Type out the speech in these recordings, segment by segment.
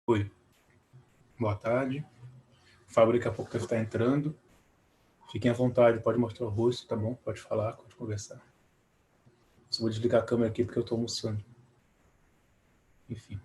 Oi, boa tarde. O Fábio daqui a pouco deve estar entrando. Fiquem à vontade, pode mostrar o rosto, tá bom? Pode falar, pode conversar. Só vou desligar a câmera aqui porque eu estou almoçando. Enfim.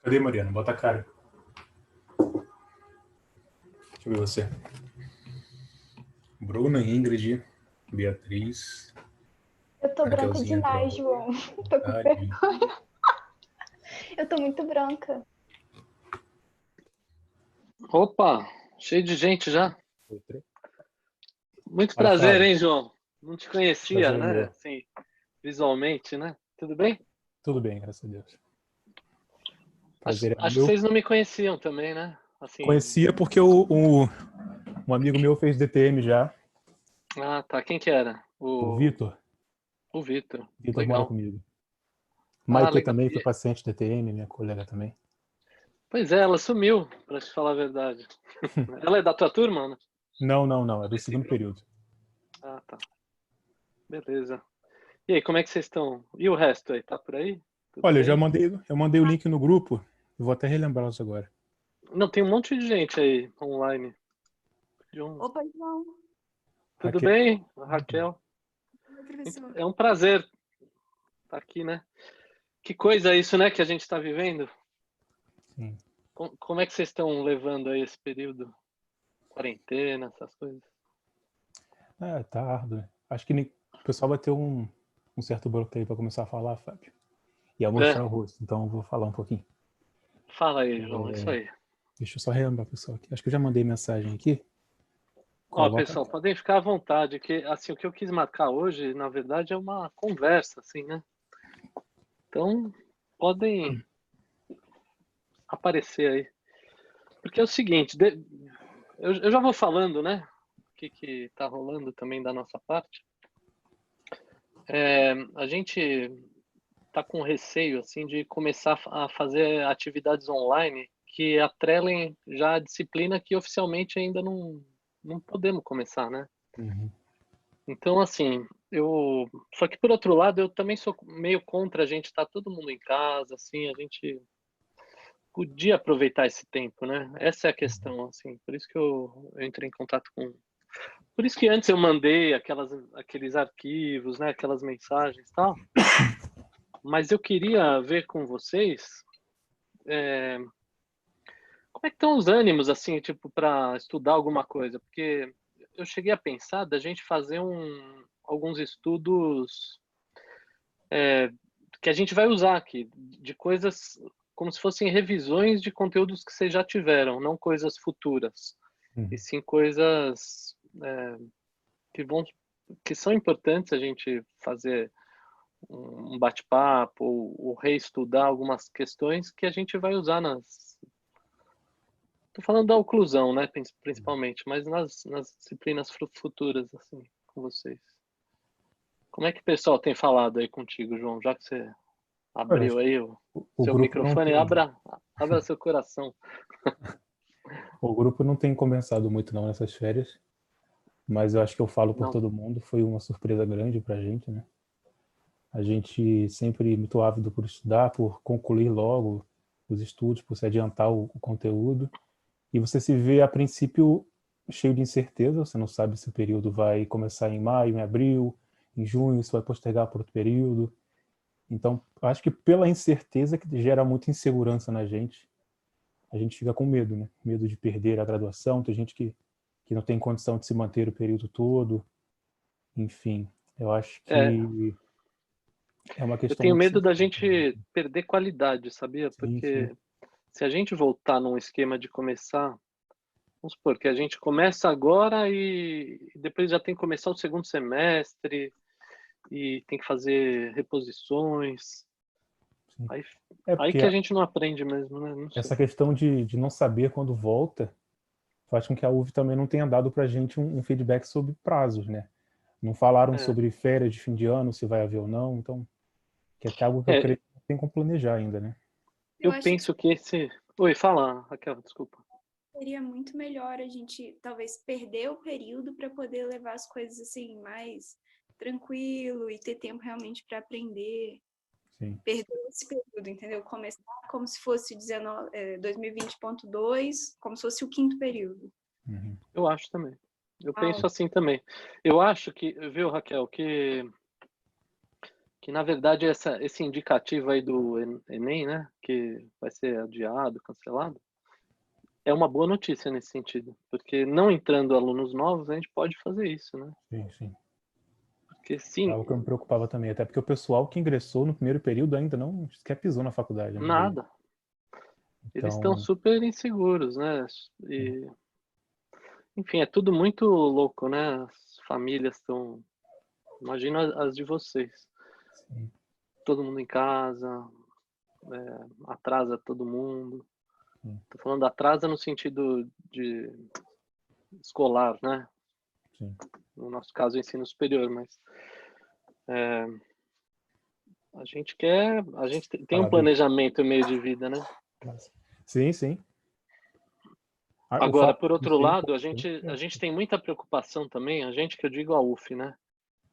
Cadê, Mariana? Bota a cara. Deixa eu ver você. Bruna, Ingrid, Beatriz, Eu tô branca Raquelzinha demais, entrou. João. Tô com Tadinha. vergonha. Eu tô muito branca. Opa, cheio de gente já. Muito Fala, prazer, Fábio. hein, João? Não te conhecia, Prazer é né? meu. Assim, visualmente, né? Tudo bem? Tudo bem, graças a Deus. Acho, Prazer é acho que meu. vocês não me conheciam também, né? Assim. Conhecia porque um amigo meu fez DTM já, Ah, tá. Quem que era? o O Vitor. Vitor. Vitor mora Legal. comigo. Ah, Maite legal. também foi paciente DTM, minha colega também. Pois é, ela sumiu, pra te falar a verdade. Ela é da tua turma, né? Não, é do Desse segundo grupo? período. Ah, tá. Beleza. E aí, como é que vocês estão? E o resto aí? Tá por aí? Tudo Olha, bem? eu mandei o link no grupo, eu vou até relembrá-los agora. Não, tem um monte de gente aí online. John. Opa, João. Tudo Raquel. bem, Raquel? Oi, professor. É um prazer estar aqui, né? Que coisa isso, né, que a gente está vivendo? Sim. Como é que vocês estão levando aí esse período? Quarentena, essas coisas? Tá árduo, né? Acho que o pessoal vai ter um certo bloqueio para começar a falar, Fábio. E a mostrar o rosto, então eu vou falar um pouquinho. Fala aí, João, isso aí. Deixa eu só relembrar, pessoal, aqui. Acho que eu já mandei mensagem aqui. Ó, Coloca. pessoal, podem ficar à vontade, que assim, o que eu quis marcar hoje, na verdade, é uma conversa, assim, né? Então, podem aparecer aí. Porque é o seguinte, eu já vou falando, né? O que tá rolando também da nossa parte. A gente tá com receio, assim, de começar a fazer atividades online que atrelem já a disciplina que oficialmente ainda não podemos começar, né? Uhum. Então, assim, só que por outro lado, eu também sou meio contra a gente estar todo mundo em casa, assim, a gente podia aproveitar esse tempo, né? Essa é a questão, assim, por isso que eu entrei em contato com... Por isso que antes eu mandei aqueles arquivos, né, aquelas mensagens e tal, mas eu queria ver com vocês como é que estão os ânimos, assim, tipo, para estudar alguma coisa, porque eu cheguei a pensar da gente fazer alguns estudos que a gente vai usar aqui, de coisas como se fossem revisões de conteúdos que vocês já tiveram, não coisas futuras, e sim coisas que vão, que são importantes a gente fazer um bate-papo ou reestudar algumas questões que a gente vai usar Tô falando da oclusão, né, principalmente, mas nas disciplinas futuras, assim, com vocês. Como é que o pessoal tem falado aí contigo, João? Já que você Olha, abriu aí o o seu grupo não microfone, tem. abra seu coração. O grupo não tem conversado muito não nessas férias, mas eu acho que eu falo por Não. todo mundo, foi uma surpresa grande pra gente, né? A gente sempre muito ávido por estudar, por concluir logo os estudos, por se adiantar o conteúdo. E você se vê, a princípio, cheio de incerteza, você não sabe se o período vai começar em maio, em abril, em junho, se vai postergar para outro período. Então, acho que pela incerteza que gera muita insegurança na gente, a gente fica com medo, né? Medo de perder a graduação, tem gente que não tem condição de se manter o período todo. Enfim, eu acho É, que é uma eu questão tenho muito medo da sensível. gente perder qualidade, sabia? Sim, sim. Porque se a gente voltar num esquema de começar Vamos supor que a gente começa agora e depois já tem que começar o segundo semestre e tem que fazer reposições. Sim. Aí, É aí porque que a gente não aprende mesmo, né? Não sei. essa questão de não saber quando volta faz com que a UV também não tenha dado para a gente um feedback sobre prazos, né? Não falaram É. sobre férias de fim de ano, se vai haver ou não, então que é algo que eu É, creio que tem como planejar ainda, né? Eu eu acho que penso que esse... Oi, fala, Raquel, desculpa. seria muito melhor a gente talvez perder o período para poder levar as coisas assim mais tranquilo e ter tempo realmente para aprender. Sim. Perder esse período, entendeu? Começar como se fosse 2020.2, como se fosse o quinto período. Uhum. Eu acho também. Eu penso assim também. Eu acho que, viu, Raquel, que na verdade esse indicativo aí do Enem, né, que vai ser adiado, cancelado, é uma boa notícia nesse sentido, porque não entrando alunos novos, a gente pode fazer isso, né? Sim, sim. Porque É sim, algo que eu me preocupava também, até porque o pessoal que ingressou no primeiro período ainda não sequer pisou na faculdade, né? nada. Eles estão Então, super inseguros, né? E, enfim, é tudo muito louco, né? As famílias estão... Imagina as de vocês. sim. Todo mundo em casa, atrasa todo mundo. Sim. Tô falando atrasa no sentido de escolar, né? Sim. No nosso caso, ensino superior, mas a gente tem um Falar do... planejamento meio de vida, né? Sim, sim. O Agora, fato por de outro ser lado, importante a gente tem muita preocupação também, a gente que eu digo a UF, né?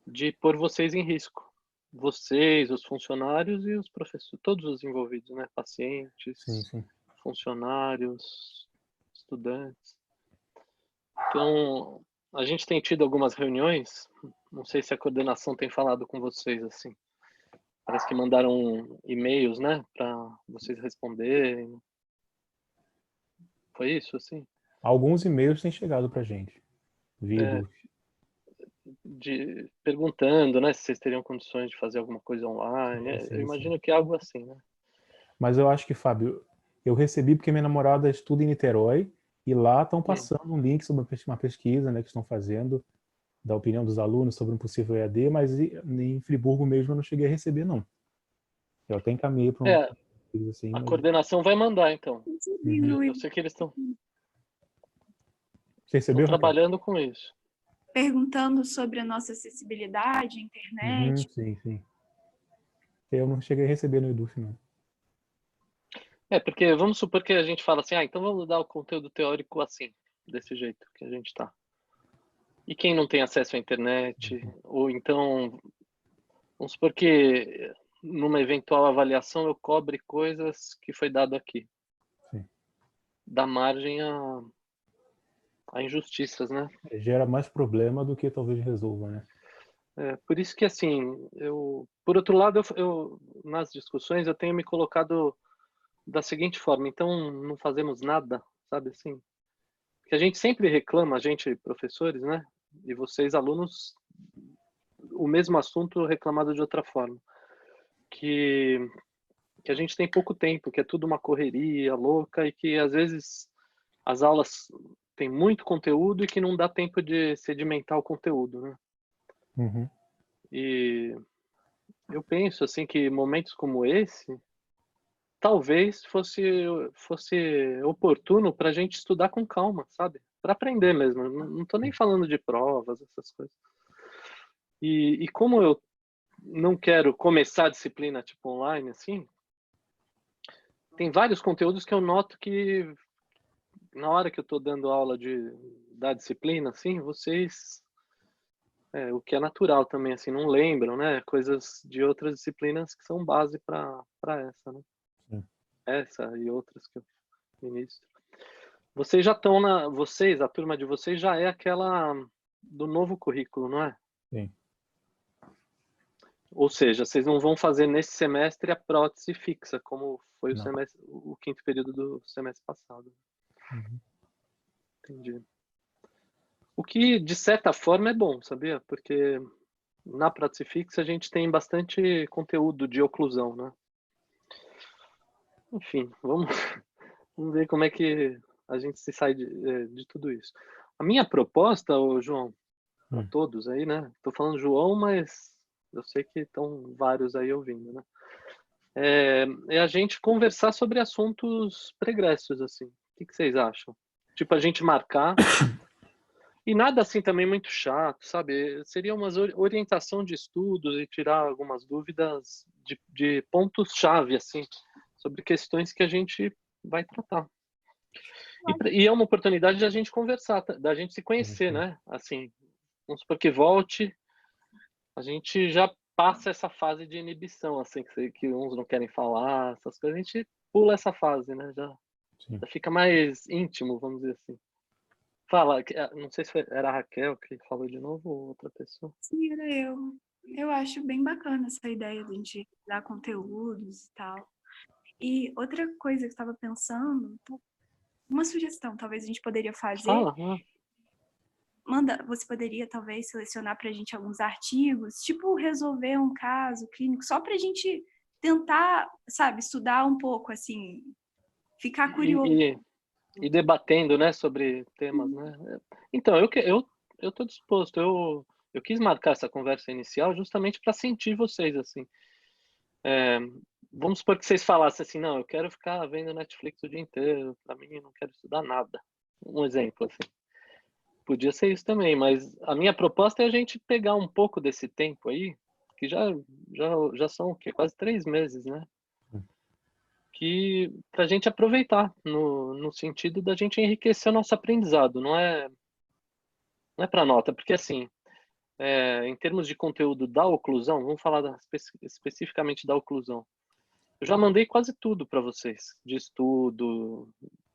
De pôr vocês em risco. Vocês, os funcionários e os professores, todos os envolvidos, né? sim, Pacientes, sim. funcionários, estudantes. Então, a gente tem tido algumas reuniões, não sei se a coordenação tem falado com vocês assim. Parece que mandaram e-mails, né, para vocês responderem. Foi isso, assim? Alguns e-mails têm chegado pra gente, via É, Edu. perguntando, né, se vocês teriam condições de fazer alguma coisa online. Sim, Eu sim, sim. imagino que é algo assim, né? Mas eu acho que, Fábio, eu recebi porque minha namorada estuda em Niterói e lá estão Hum. passando um link sobre uma pesquisa, né, que estão fazendo da opinião dos alunos sobre um possível EAD, mas em Friburgo mesmo eu não cheguei a receber, não. Eu até encaminhei para um É, assim, a mas... coordenação vai mandar, então. Uhum. Eu sei que eles estão Você recebeu, Raquel? trabalhando com isso. Perguntando sobre a nossa acessibilidade à Uhum, internet. sim, sim. Eu não cheguei a receber no Eduf, não. É, porque vamos supor que a gente fala assim, então vamos dar o conteúdo teórico assim, desse jeito que a gente tá. E quem não tem acesso à internet, ou então, vamos supor que numa eventual avaliação eu cobre coisas que foi dado aqui. Sim. Dá margem a injustiças, né? Gera mais problema do que talvez resolva, né? Por isso que, assim, por outro lado, nas discussões eu tenho me colocado da seguinte forma, então não fazemos nada, sabe assim? Porque a gente sempre reclama, a gente, professores, né? E vocês, alunos, o mesmo assunto reclamado de outra forma. Que a gente tem pouco tempo, que é tudo uma correria louca e que às vezes as aulas têm muito conteúdo e que não dá tempo de sedimentar o conteúdo, né? Uhum. E eu penso assim que momentos como esse talvez fosse oportuno para a gente estudar com calma, sabe? Para aprender mesmo. Não estou nem falando de provas, essas coisas. E como eu não quero começar a disciplina tipo online assim, tem vários conteúdos que eu noto que na hora que eu estou dando aula da disciplina, assim, vocês, o que é natural também, assim, não lembram, né? Coisas de outras disciplinas que são base para essa, né? Sim. Essa e outras que eu ministro. Vocês já estão a turma de vocês já é aquela do novo currículo, não é? Sim. Ou seja, vocês não vão fazer nesse semestre a prótese fixa, como foi Não. o quinto período do semestre passado. Uhum. Entendi. O que, de certa forma, é bom, sabia? Porque na prótese fixa a gente tem bastante conteúdo de oclusão, né? Enfim, vamos ver como é que a gente se sai de tudo isso. A minha proposta, ô, João, a todos aí, né? Tô falando João, mas eu sei que estão vários aí ouvindo, né? É a gente conversar sobre assuntos pregressos, assim. O que vocês acham? Tipo, a gente marcar. E nada assim também muito chato, sabe? Seria uma orientação de estudos e tirar algumas dúvidas de pontos-chave, assim, sobre questões que a gente vai tratar. E é uma oportunidade de a gente conversar, da gente se conhecer, né? Assim, vamos supor que volte, a gente já passa essa fase de inibição, assim, que uns não querem falar, essas coisas, a gente pula essa fase, né? Já fica mais íntimo, vamos dizer assim. Fala, não sei se era a Raquel que falou de novo ou outra pessoa. Sim, era eu. Eu acho bem bacana essa ideia de a gente dar conteúdos e tal. E outra coisa que eu estava pensando, uma sugestão, talvez a gente poderia fazer. Fala, Você poderia talvez selecionar para a gente alguns artigos, tipo resolver um caso clínico, só para a gente tentar, sabe, estudar um pouco, assim, ficar curioso. E debatendo, né, sobre temas, né? Então, eu tô disposto. Eu quis marcar essa conversa inicial justamente para sentir vocês, assim. Vamos supor que vocês falassem assim, não, eu quero ficar vendo Netflix o dia inteiro, para mim eu não quero estudar nada. Um exemplo, assim. Podia ser isso também, mas a minha proposta é a gente pegar um pouco desse tempo aí, que já são o quê? Quase 3 meses, né? Que para a gente aproveitar, no sentido da gente enriquecer o nosso aprendizado, não é para nota, porque assim, em termos de conteúdo da oclusão, vamos falar especificamente da oclusão. Eu já mandei quase tudo para vocês, de estudo,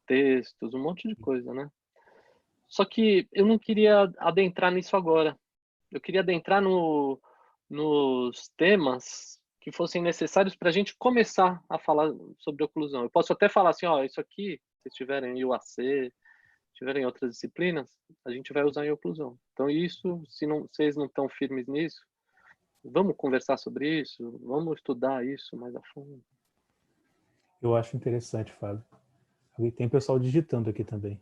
textos, um monte de coisa, né? Só que eu não queria adentrar nisso agora. Eu queria adentrar nos temas que fossem necessários para a gente começar a falar sobre oclusão. Eu posso até falar assim, ó, isso aqui, se tiverem em UAC, tiverem outras disciplinas, a gente vai usar em oclusão. Então isso, se vocês não estão firmes nisso, vamos conversar sobre isso, vamos estudar isso mais a fundo. Eu acho interessante, Fábio. E tem pessoal digitando aqui também.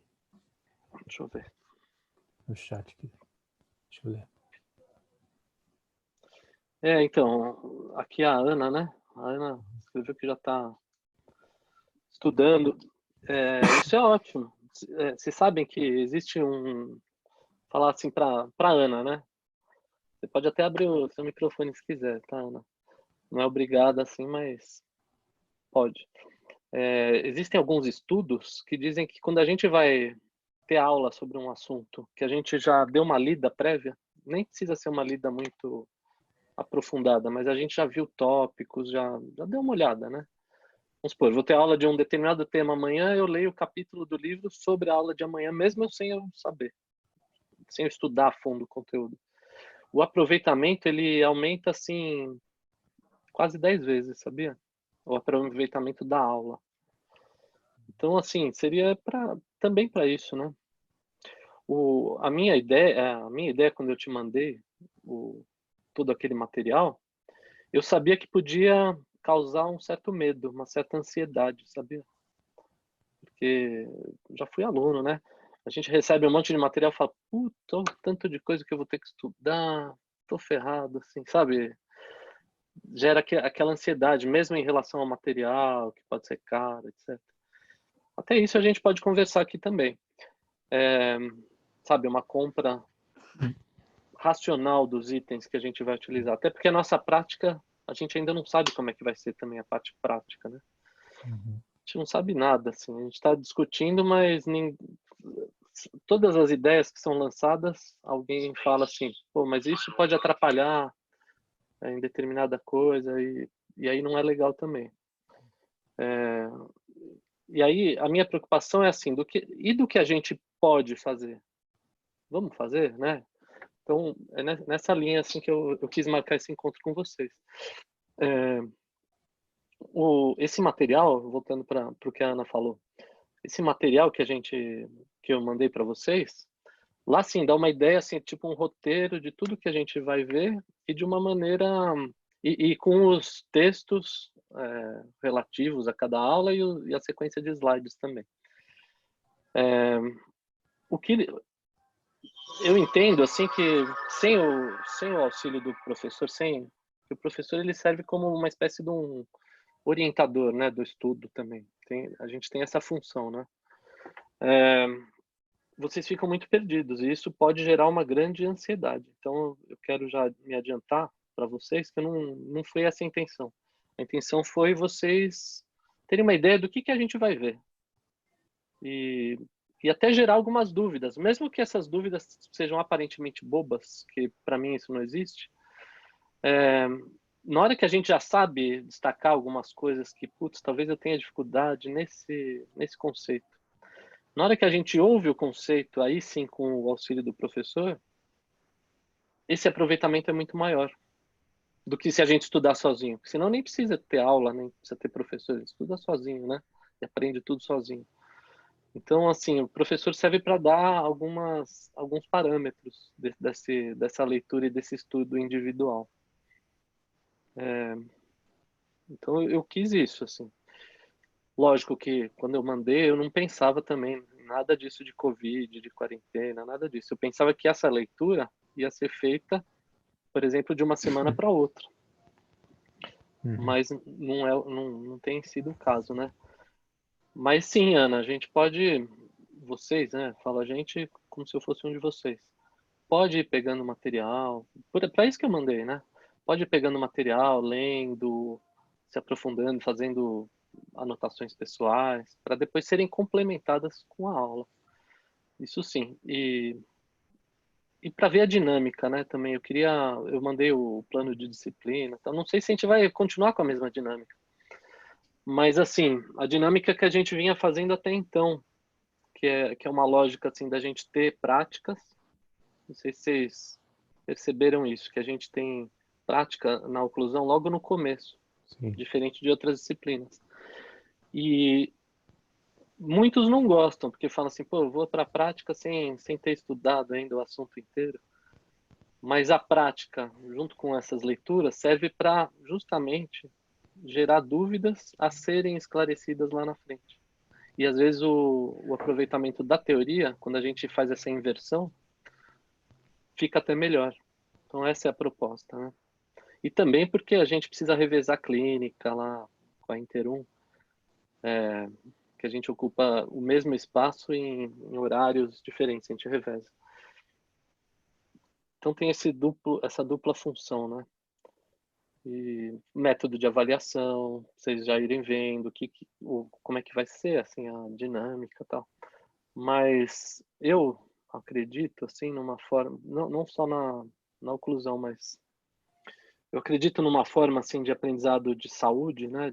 Deixa eu ver. No chat aqui. Deixa eu ler. Então, aqui a Ana, né? A Ana escreveu que já está estudando. Isso é ótimo. Vocês sabem que existe falar assim para Ana, né? Você pode até abrir o seu microfone se quiser, tá, Ana? Não é obrigada assim, mas pode. Existem alguns estudos que dizem que quando a gente vai ter aula sobre um assunto que a gente já deu uma lida prévia, nem precisa ser uma lida muito aprofundada, mas a gente já viu tópicos, já deu uma olhada, né? Vamos supor, vou ter aula de um determinado tema amanhã, eu leio o capítulo do livro sobre a aula de amanhã, mesmo sem eu saber, sem eu estudar a fundo o conteúdo. O aproveitamento, ele aumenta, assim, quase 10 vezes, sabia? O aproveitamento da aula. Então, assim, seria também para isso, né? A minha ideia, quando eu te mandei todo aquele material, eu sabia que podia causar um certo medo, uma certa ansiedade, sabia? Porque já fui aluno, né? A gente recebe um monte de material e fala, puta, tanto de coisa que eu vou ter que estudar, tô ferrado, assim, sabe? Gera aquela ansiedade, mesmo em relação ao material, que pode ser caro, etc. Até isso a gente pode conversar aqui também. Sabe, uma compra racional dos itens que a gente vai utilizar. Até porque a nossa prática, a gente ainda não sabe como é que vai ser também a parte prática, né? Uhum. A gente não sabe nada, assim. A gente está discutindo, mas todas as ideias que são lançadas, alguém fala assim, pô, mas isso pode atrapalhar em determinada coisa e aí não é legal também. E aí a minha preocupação é assim, do que a gente pode fazer? Vamos fazer, né? Então, é nessa linha assim que eu quis marcar esse encontro com vocês. Esse material, voltando para o que a Ana falou, esse material que eu mandei para vocês, lá sim dá uma ideia assim, tipo um roteiro de tudo que a gente vai ver e de uma maneira e com os textos relativos a cada aula e a sequência de slides também. O que eu entendo, assim, que sem o auxílio do professor, o professor ele serve como uma espécie de um orientador, né, do estudo também. A gente tem essa função, né? Vocês ficam muito perdidos e isso pode gerar uma grande ansiedade. Então, eu quero já me adiantar para vocês que não foi essa a intenção. A intenção foi vocês terem uma ideia do que a gente vai ver. E até gerar algumas dúvidas, mesmo que essas dúvidas sejam aparentemente bobas, que para mim isso não existe. Na hora que a gente já sabe destacar algumas coisas que, putz, talvez eu tenha dificuldade nesse conceito. Na hora que a gente ouve o conceito, aí sim, com o auxílio do professor, esse aproveitamento é muito maior do que se a gente estudar sozinho. Senão nem precisa ter aula, nem precisa ter professor, ele estuda sozinho, né? E aprende tudo sozinho. Então, assim, o professor serve para dar alguns parâmetros dessa leitura e desse estudo individual. Então, eu quis isso, assim. Lógico que quando eu mandei, eu não pensava também nada disso de Covid, de quarentena, nada disso. Eu pensava que essa leitura ia ser feita, por exemplo, de uma semana para outra. Mas não tem sido o caso, né? Mas sim, Ana, a gente pode, vocês, né? Fala a gente como se eu fosse um de vocês. Pode ir pegando material, para isso que eu mandei, né? Pode ir pegando material, lendo, se aprofundando, fazendo anotações pessoais, para depois serem complementadas com a aula. Isso sim. E para ver a dinâmica, né? Também eu mandei o plano de disciplina. Então não sei se a gente vai continuar com a mesma dinâmica, mas assim, a dinâmica que a gente vinha fazendo até então, que é uma lógica assim da gente ter práticas. Não sei se vocês perceberam isso, que a gente tem prática na oclusão logo no começo, Sim. diferente de outras disciplinas. E muitos não gostam, porque falam assim, pô, eu vou para a prática sem ter estudado ainda o assunto inteiro. Mas a prática, junto com essas leituras, serve para justamente gerar dúvidas a serem esclarecidas lá na frente. E às vezes o aproveitamento da teoria, quando a gente faz essa inversão, fica até melhor. Então essa é a proposta, né? E também porque a gente precisa revezar a clínica lá com a Interum, que a gente ocupa o mesmo espaço em horários diferentes, a gente reveza. Então tem essa dupla função, né? E método de avaliação, vocês já irem vendo como é que vai ser assim a dinâmica e tal. Mas eu acredito assim numa forma, não só na oclusão, mas eu acredito numa forma assim de aprendizado de saúde, né?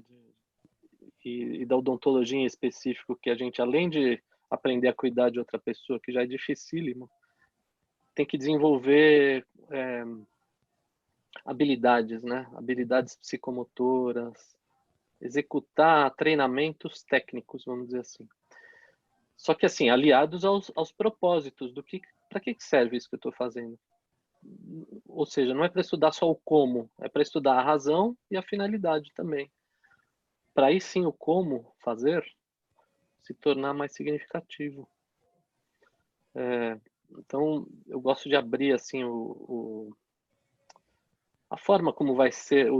E da odontologia em específico, que a gente, além de aprender a cuidar de outra pessoa, que já é dificílimo, tem que desenvolver habilidades, né? Habilidades psicomotoras, executar treinamentos técnicos, vamos dizer assim. Só que, assim, aliados aos propósitos do para que serve isso que eu estou fazendo. Ou seja, não é para estudar só o como, é para estudar a razão e a finalidade também. Para aí sim o como fazer se tornar mais significativo. Então, eu gosto de abrir assim a forma como vai ser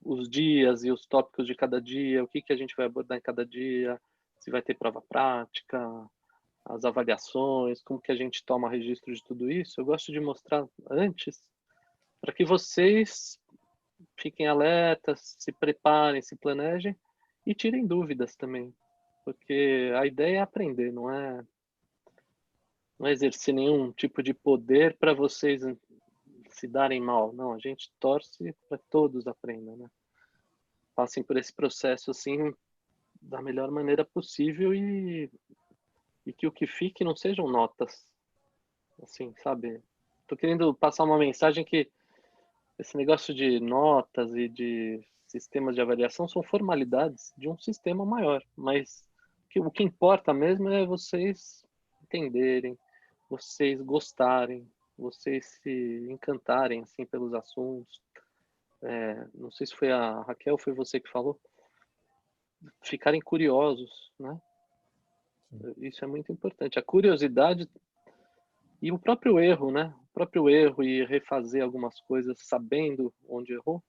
os dias e os tópicos de cada dia, o que a gente vai abordar em cada dia, se vai ter prova prática, as avaliações, como que a gente toma registro de tudo isso. Eu gosto de mostrar antes para que vocês fiquem alertas, se preparem, se planejem e tirem dúvidas também, porque a ideia é aprender, não é exercer nenhum tipo de poder para vocês se darem mal. Não, a gente torce para que todos aprendam, né? Passem por esse processo assim da melhor maneira possível e que o que fique não sejam notas, assim, sabe? Tô querendo passar uma mensagem que esse negócio de notas e de sistemas de avaliação são formalidades de um sistema maior, mas o que importa mesmo é vocês entenderem, vocês gostarem, vocês se encantarem assim pelos assuntos. Não sei se foi a Raquel, foi você que falou, ficarem curiosos, né? Isso é muito importante. A curiosidade e o próprio erro, né? O próprio erro e refazer algumas coisas sabendo onde errou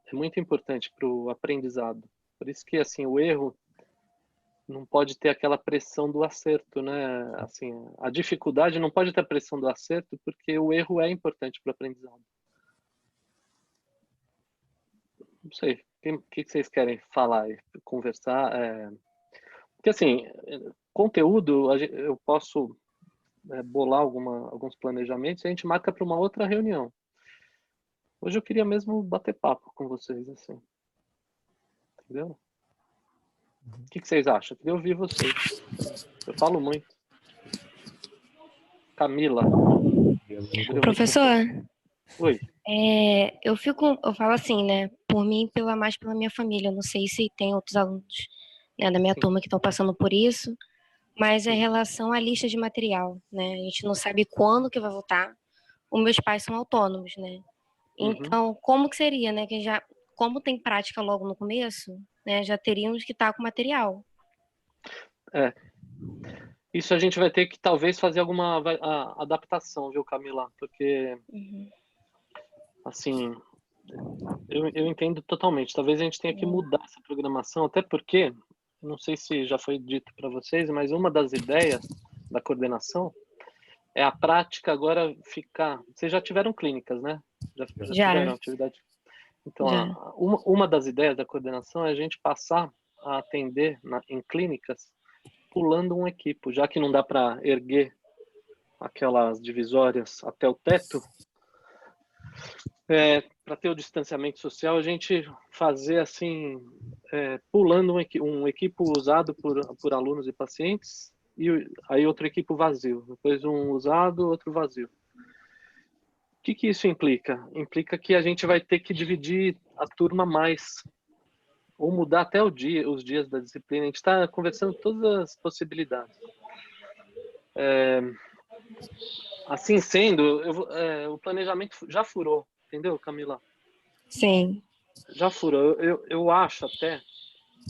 é muito importante para o aprendizado. Por isso que, assim, o erro não pode ter aquela pressão do acerto, né? Assim, a dificuldade não pode ter a pressão do acerto, porque o erro é importante para o aprendizado. Não sei, o que vocês querem falar e conversar? Porque, assim, conteúdo, eu posso bolar alguns planejamentos e a gente marca para uma outra reunião. Hoje eu queria mesmo bater papo com vocês, assim. Entendeu? O que vocês acham? Eu queria ouvir vocês. Eu falo muito. Camila. Professor, Oi. eu falo assim, né? Por mim, mais pela minha família. Eu não sei se tem outros alunos, né, da minha Sim. turma que estão passando por isso, mas é em relação à lista de material, né? A gente não sabe quando que vai voltar. Os meus pais são autônomos, né? Então, como que seria, né? Como tem prática logo no começo, né? Já teríamos que estar com material. Isso a gente vai ter que talvez fazer alguma adaptação, viu, Camila? Porque, assim, eu entendo totalmente. Talvez a gente tenha que mudar essa programação, até porque, não sei se já foi dito para vocês, mas uma das ideias da coordenação é a prática agora ficar... Vocês já tiveram clínicas, né? Já tiveram atividade? Então, uma das ideias da coordenação é a gente passar a atender em clínicas pulando um equipo, já que não dá para erguer aquelas divisórias até o teto, para ter o distanciamento social, a gente fazer assim, pulando um equipo usado por alunos e pacientes, e aí outro equipo vazio, depois um usado, outro vazio. O que isso implica? Implica que a gente vai ter que dividir a turma mais, ou mudar até os dias da disciplina. A gente está conversando todas as possibilidades. Assim sendo, o planejamento já furou, entendeu, Camila? Sim. Já furou. Eu acho até,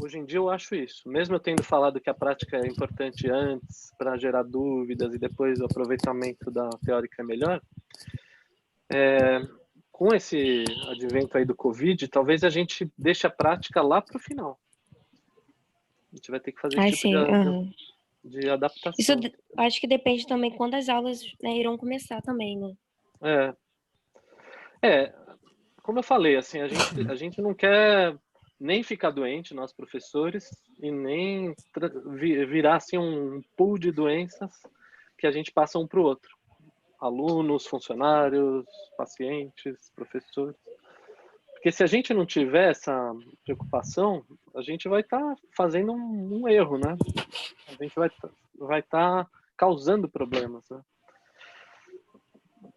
hoje em dia eu acho isso. Mesmo eu tendo falado que a prática é importante antes, para gerar dúvidas, e depois o aproveitamento da teórica é melhor, com esse advento aí do Covid, talvez a gente deixe a prática lá para o final. A gente vai ter que fazer esse tipo de adaptação. Isso acho que depende também quando as aulas, né, irão começar também, né? Como eu falei, assim, a gente não quer nem ficar doente, nós professores, e nem virar assim um pool de doenças que a gente passa um para o outro. Alunos, funcionários, pacientes, professores. Porque se a gente não tiver essa preocupação, a gente vai estar fazendo um erro, né? A gente vai estar causando problemas, né?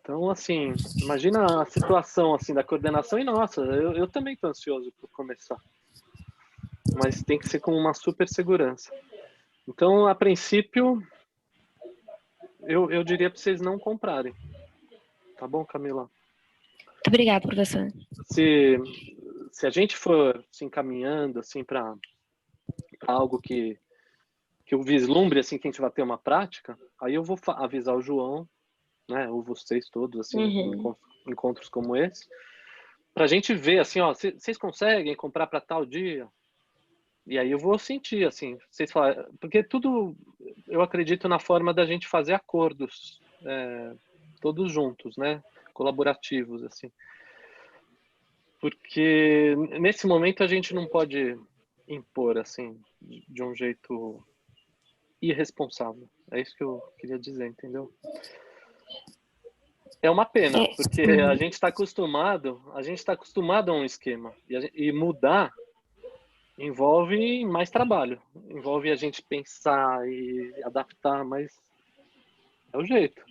Então, assim, imagina a situação assim da coordenação e, nossa, eu também estou ansioso por começar. Mas tem que ser com uma super segurança. Então, a princípio, eu diria para vocês não comprarem. Tá bom, Camila? Muito obrigada, professor. Se a gente for se encaminhando assim para algo que eu vislumbre assim que a gente vai ter uma prática, aí eu vou avisar o João, né, ou vocês todos assim, encontros como esse, para a gente ver assim, ó, vocês conseguem comprar para tal dia? E aí eu vou sentir assim, vocês falam, porque tudo eu acredito na forma da gente fazer acordos, todos juntos, né, colaborativos assim. Porque nesse momento a gente não pode impor assim de um jeito irresponsável. É isso que eu queria dizer, entendeu? É uma pena, porque a gente está acostumado a um esquema e mudar envolve mais trabalho, envolve a gente pensar e adaptar, mas é o jeito.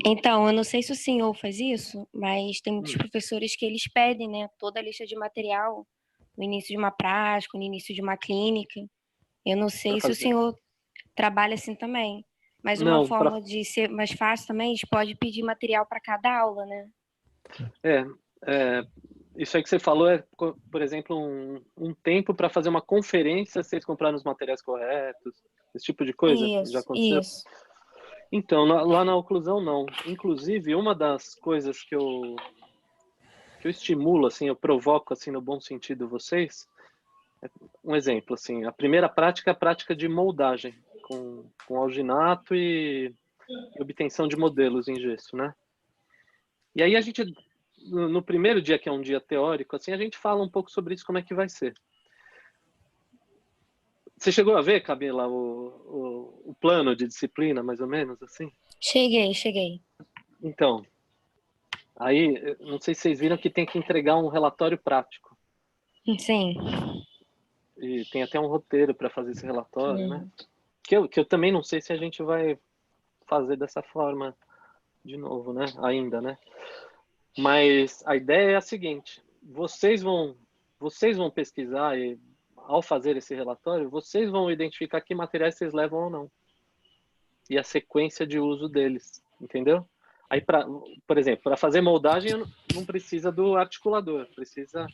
Então, eu não sei se o senhor faz isso, mas tem muitos professores que eles pedem, né, toda a lista de material no início de uma prática, no início de uma clínica. Eu não sei se o senhor trabalha assim também, mas uma forma de ser mais fácil também, a gente pode pedir material para cada aula, né? isso aí que você falou é, por exemplo, um tempo para fazer uma conferência, vocês compraram os materiais corretos, esse tipo de coisa? Já Isso, aconteceu? isso. Então, lá na oclusão, não. Inclusive, uma das coisas que eu estimulo, assim, eu provoco, assim, no bom sentido vocês, um exemplo, assim, a primeira prática é a prática de moldagem, com alginato e obtenção de modelos em gesso, né? E aí a gente, no primeiro dia, que é um dia teórico, assim, a gente fala um pouco sobre isso, como é que vai ser. Você chegou a ver, Camila, o plano de disciplina, mais ou menos, assim? Cheguei. Então, aí, não sei se vocês viram que tem que entregar um relatório prático. Sim. E tem até um roteiro para fazer esse relatório, né? Uhum. Que eu também não sei se a gente vai fazer dessa forma de novo, né? Ainda, né? Mas a ideia é a seguinte: vocês vão pesquisar e, ao fazer esse relatório, vocês vão identificar que materiais vocês levam ou não e a sequência de uso deles, entendeu? Aí, por exemplo, para fazer moldagem não precisa do articulador, precisa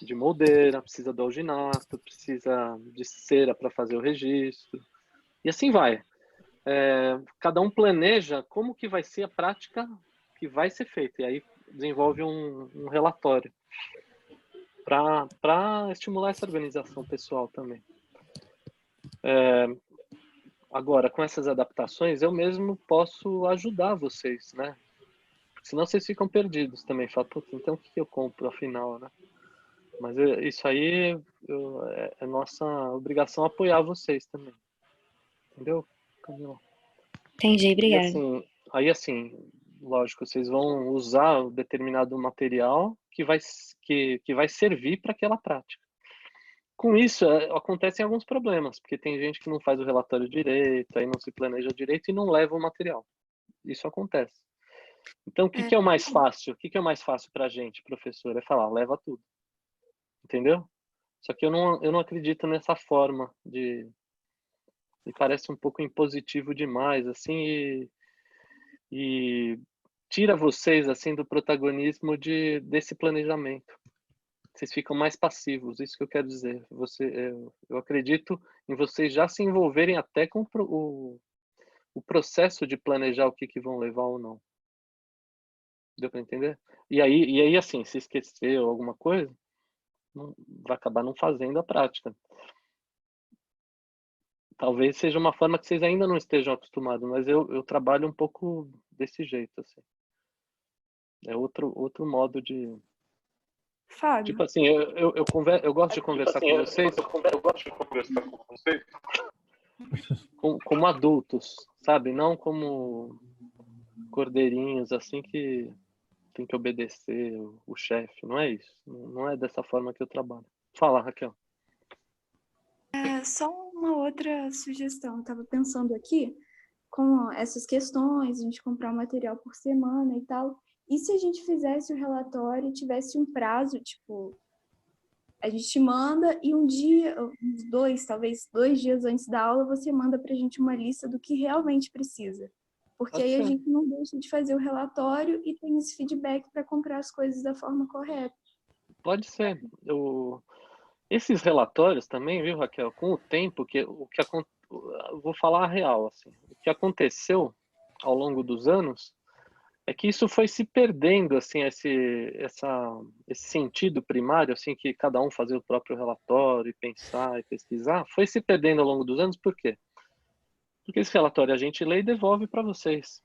de moldeira, precisa do alginato, precisa de cera para fazer o registro e assim vai. Cada um planeja como que vai ser a prática que vai ser feita e aí desenvolve um relatório para estimular essa organização pessoal também. Agora, com essas adaptações, eu mesmo posso ajudar vocês, né? Porque senão vocês ficam perdidos também. Fala, putz, então o que eu compro afinal, né? Mas isso aí é nossa obrigação apoiar vocês também. Entendeu, Camila? Entendi, E obrigada. assim, lógico, vocês vão usar um determinado material que vai servir para aquela prática. Com isso, acontecem alguns problemas, porque tem gente que não faz o relatório direito, aí não se planeja direito e não leva o material. Isso acontece. Então, o que é o mais fácil? O que é o mais fácil para a gente, professor? É falar, leva tudo. Entendeu? Só que eu não acredito nessa forma me parece um pouco impositivo demais, assim, e tira vocês, assim, do protagonismo desse planejamento. Vocês ficam mais passivos, isso que eu quero dizer. Eu acredito em vocês já se envolverem até com o processo de planejar o que vão levar ou não. Deu para entender? E aí, assim, se esqueceu alguma coisa, vai acabar não fazendo a prática. Talvez seja uma forma que vocês ainda não estejam acostumados, mas eu trabalho um pouco desse jeito, assim. É outro modo de... Fábio, Tipo assim, eu gosto de conversar com vocês Eu gosto de conversar com vocês. como adultos, sabe? Não como cordeirinhos, assim, que tem que obedecer o chefe. Não é isso. Não é dessa forma que eu trabalho. Fala, Raquel. só uma outra sugestão. Eu estava pensando aqui, com essas questões, a gente comprar um material por semana e tal. E se a gente fizesse o relatório e tivesse um prazo, tipo, a gente manda e um dia, uns talvez 2 dias antes da aula, você manda para a gente uma lista do que realmente precisa. Porque Pode aí a ser. gente não deixa de fazer o relatório e tem esse feedback para comprar as coisas da forma correta. Pode ser. Esses relatórios também, viu, Raquel, com o tempo, eu vou falar a real, assim, o que aconteceu ao longo dos anos é que isso foi se perdendo, assim, esse sentido primário, assim, que cada um fazia o próprio relatório e pensar e pesquisar, foi se perdendo ao longo dos anos, por quê? Porque esse relatório a gente lê e devolve para vocês.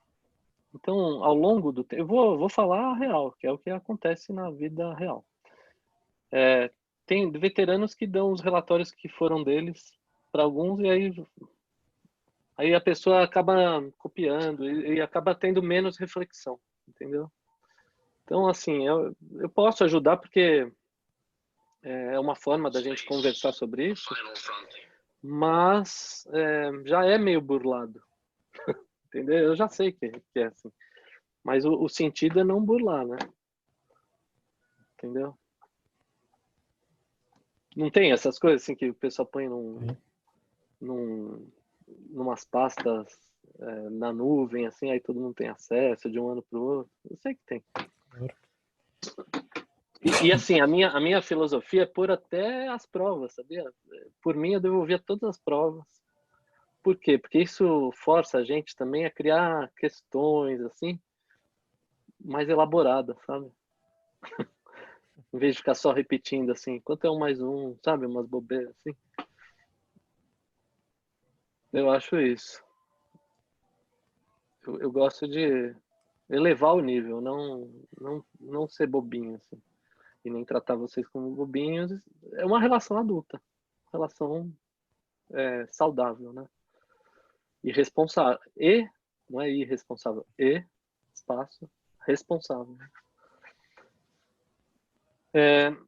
Então, ao longo do tempo, eu vou falar a real, que é o que acontece na vida real. Tem veteranos que dão os relatórios que foram deles para alguns e aí a pessoa acaba copiando e acaba tendo menos reflexão, entendeu? Então, assim, eu posso ajudar porque é uma forma da gente conversar sobre isso, mas já é meio burlado, entendeu? Eu já sei que é assim, mas o sentido é não burlar, né? Entendeu? Não tem essas coisas assim que o pessoal põe numas pastas na nuvem, assim, aí todo mundo tem acesso de um ano para o outro. Eu sei que tem. E assim, a minha filosofia é pôr até as provas, sabia? Por mim, eu devolvia todas as provas. Por quê? Porque isso força a gente também a criar questões, assim, mais elaboradas, sabe? Em vez de ficar só repetindo, assim, quanto é um mais um, sabe? Umas bobeiras, assim. Eu acho isso. Eu gosto de elevar o nível, não ser bobinho, assim. E nem tratar vocês como bobinhos. É uma relação adulta. Relação saudável, né? E responsável. E, não é irresponsável. E, espaço, responsável.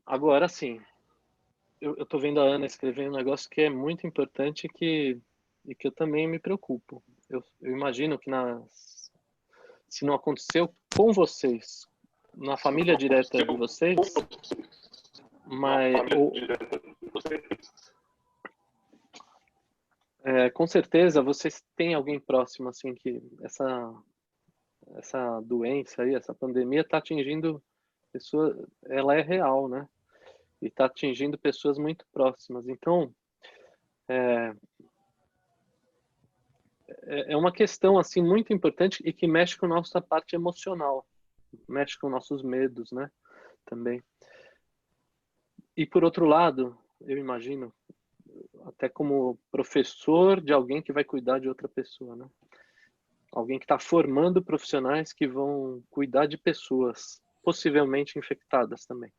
Agora, sim, eu tô vendo a Ana escrevendo um negócio que é muito importante e que eu também me preocupo. Eu imagino que se não aconteceu com vocês, na família direta de vocês, mas com certeza vocês têm alguém próximo, assim, que essa doença aí, essa pandemia está atingindo pessoas, ela é real, né? E está atingindo pessoas muito próximas. Então, é uma questão assim muito importante e que mexe com a nossa parte emocional, mexe com nossos medos, né? Também. E por outro lado, eu imagino, até como professor de alguém que vai cuidar de outra pessoa, né? Alguém que está formando profissionais que vão cuidar de pessoas possivelmente infectadas também.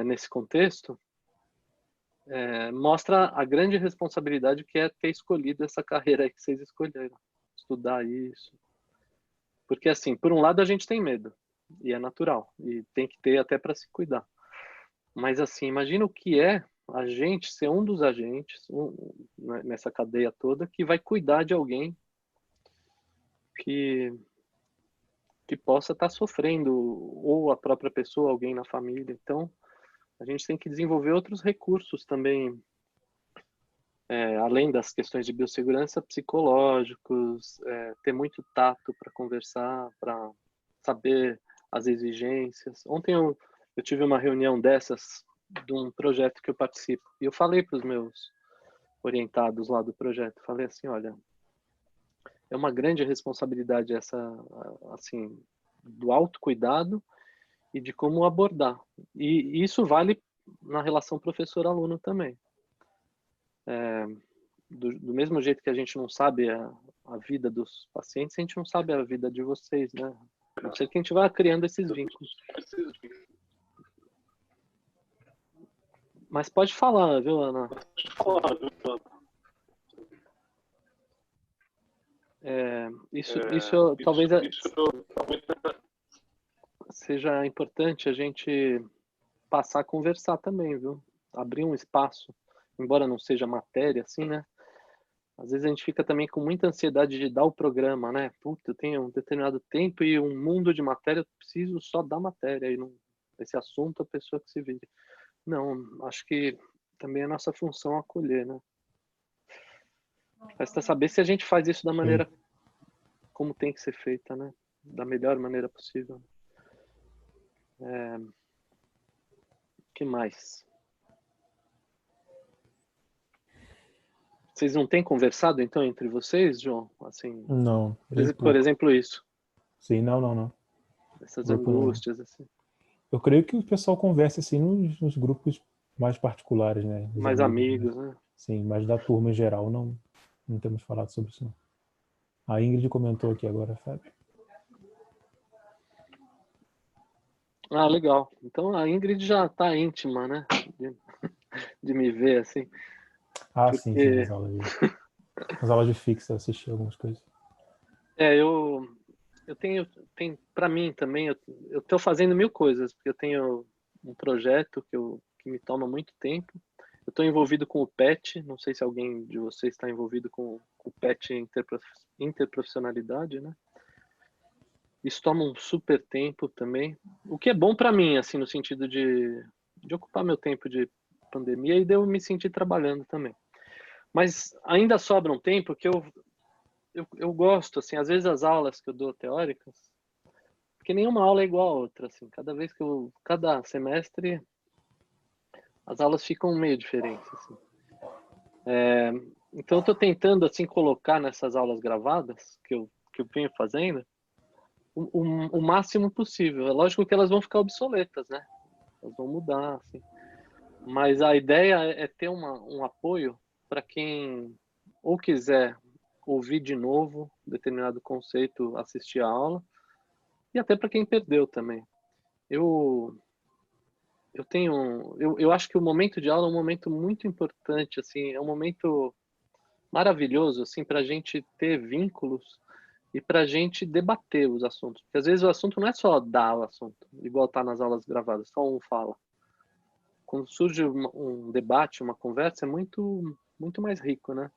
Nesse contexto, mostra a grande responsabilidade que é ter escolhido essa carreira aí que vocês escolheram, estudar isso. Porque, assim, por um lado a gente tem medo, e é natural, e tem que ter até para se cuidar. Mas, assim, imagina o que é a gente ser um dos agentes nessa cadeia toda que vai cuidar de alguém que possa estar sofrendo, ou a própria pessoa, alguém na família. Então, a gente tem que desenvolver outros recursos também, além das questões de biossegurança, psicológicos, ter muito tato para conversar, para saber as exigências. Ontem eu tive uma reunião dessas, de um projeto que eu participo, e eu falei para os meus orientados lá do projeto, falei assim, olha, é uma grande responsabilidade essa, assim, do autocuidado e de como abordar. E isso vale na relação professor-aluno também. Do mesmo jeito que a gente não sabe a vida dos pacientes, a gente não sabe a vida de vocês, né? A não ser que a gente vá criando esses vínculos. Mas pode falar, viu, Ana? Isso talvez seja importante a gente passar a conversar também, viu? Abrir um espaço, embora não seja matéria, assim, né? Às vezes a gente fica também com muita ansiedade de dar o programa, né? Puta, eu tenho um determinado tempo e um mundo de matéria, eu preciso só dar matéria. E não, esse assunto, a pessoa que se vire. Não, acho que também é nossa função acolher, né? Resta saber se a gente faz isso da maneira como tem que ser feita, né? Da melhor maneira possível. Que mais? Vocês não têm conversado, então, entre vocês, João? Assim, Não. por exemplo, isso. Sim, não. Essas Grupo angústias, assim. Eu creio que o pessoal conversa, assim, nos grupos mais particulares, né? Os Mais amigos, né? Sim, mas da turma em geral não temos falado sobre isso, não. A Ingrid comentou aqui agora, Fábio. Ah, legal. Então a Ingrid já está íntima, né? De me ver, assim. Ah, porque... sim, as aulas de fixa, eu assisti algumas coisas. Eu tenho para mim também, eu estou fazendo 1000 coisas, porque eu tenho um projeto que me toma muito tempo. Eu estou envolvido com o PET, não sei se alguém de vocês está envolvido com o PET interprofissionalidade, né? Isso toma um super tempo também, o que é bom para mim, assim, no sentido de ocupar meu tempo de pandemia e de eu me sentir trabalhando também. Mas ainda sobra um tempo que eu gosto, assim, às vezes as aulas que eu dou teóricas, porque nenhuma aula é igual a outra, assim. Cada semestre, as aulas ficam meio diferentes, assim. Então, eu estou tentando, assim, colocar nessas aulas gravadas que eu venho fazendo o máximo possível. É lógico que elas vão ficar obsoletas, né? Elas vão mudar, assim. Mas a ideia é ter um apoio para quem ou quiser ouvir de novo determinado conceito, assistir a aula, e até para quem perdeu também. Eu acho que o momento de aula é um momento muito importante, assim, é um momento maravilhoso, assim, para a gente ter vínculos e para a gente debater os assuntos. Porque às vezes o assunto não é só dar o assunto, igual tá nas aulas gravadas, só um fala. Quando surge um debate, uma conversa, é muito, muito mais rico, né?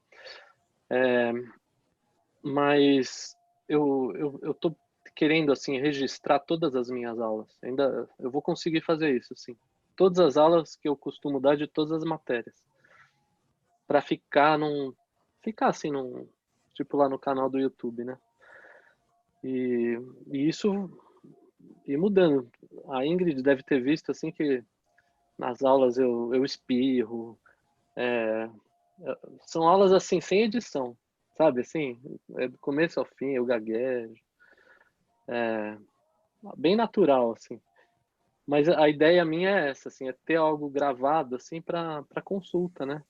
Mas eu tô querendo, assim, registrar todas as minhas aulas. Ainda eu vou conseguir fazer isso, assim. Todas as aulas que eu costumo dar de todas as matérias. Para ficar assim, tipo lá no canal do YouTube, né? E isso ir mudando. A Ingrid deve ter visto, assim, que nas aulas eu espirro. São aulas, assim, sem edição, sabe? Assim, do começo ao fim eu gaguejo. Bem natural, assim. Mas a ideia minha é essa, assim, é ter algo gravado, assim, para consulta, né?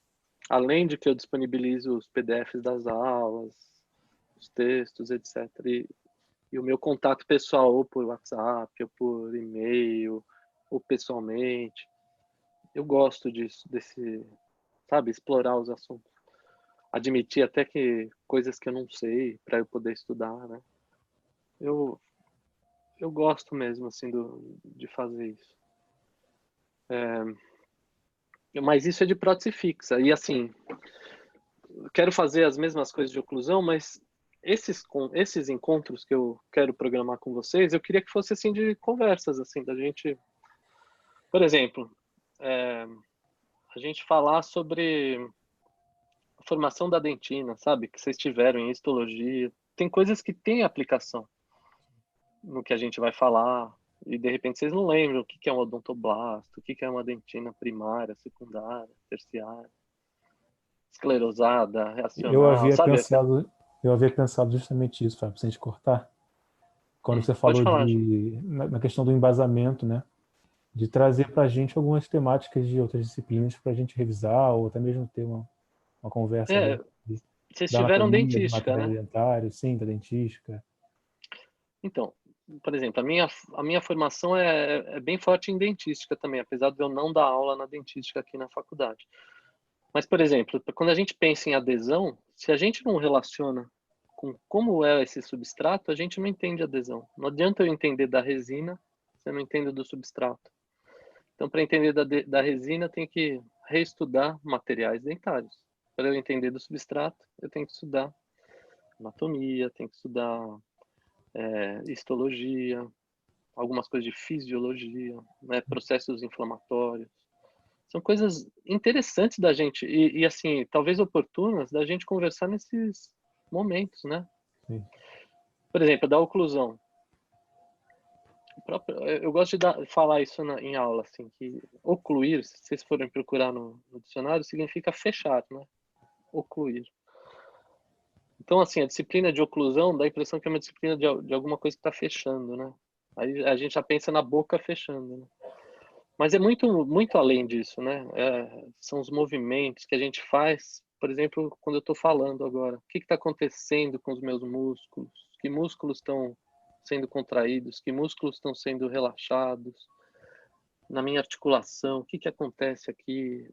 Além de que eu disponibilizo os PDFs das aulas, os textos, etc. E o meu contato pessoal, ou por WhatsApp, ou por e-mail, ou pessoalmente. Eu gosto disso, sabe, explorar os assuntos. Admitir até que coisas que eu não sei, para eu poder estudar, né? Eu gosto mesmo, assim, de fazer isso. Mas isso é de prótese fixa. E, assim, eu quero fazer as mesmas coisas de oclusão, mas esses encontros que eu quero programar com vocês, eu queria que fosse, assim, de conversas, assim, da gente... Por exemplo, a gente falar sobre a formação da dentina, sabe? Que vocês tiveram em histologia. Tem coisas que têm aplicação no que a gente vai falar, e de repente vocês não lembram o que é um odontoblasto, o que é uma dentina primária, secundária, terciária, esclerosada, Eu reacional, havia sabe? pensado, eu havia pensado justamente isso, Fábio, sem te cortar. Quando você Pode falou falar, Ju. na questão do embasamento, né? De trazer para a gente algumas temáticas de outras disciplinas para a gente revisar ou até mesmo ter uma conversa ali Vocês da tiveram anatomia, do dentística, material né? dentário, sim, da dentística. Então, por exemplo, a minha formação é bem forte em dentística também, apesar de eu não dar aula na dentística aqui na faculdade. Mas, por exemplo, quando a gente pensa em adesão, se a gente não relaciona com como é esse substrato, a gente não entende adesão. Não adianta eu entender da resina se eu não entendo do substrato. Então, para entender da resina, eu tenho que reestudar materiais dentários. Para eu entender do substrato, eu tenho que estudar anatomia, tenho que estudar histologia, algumas coisas de fisiologia, né, processos inflamatórios. São coisas interessantes da gente e assim, talvez oportunas da gente conversar nesses momentos, né? Sim. Por exemplo, da oclusão. Eu gosto de falar isso em aula, assim, que ocluir, se vocês forem procurar no dicionário, significa fechar, né? Ocluir. Então, assim, a disciplina de oclusão dá a impressão que é uma disciplina de alguma coisa que está fechando, né? Aí a gente já pensa na boca fechando, né? Mas é muito, muito além disso, né? São os movimentos que a gente faz, por exemplo, quando eu estou falando agora. O que está acontecendo com os meus músculos? Que músculos estão sendo contraídos? Que músculos estão sendo relaxados? Na minha articulação, o que acontece aqui?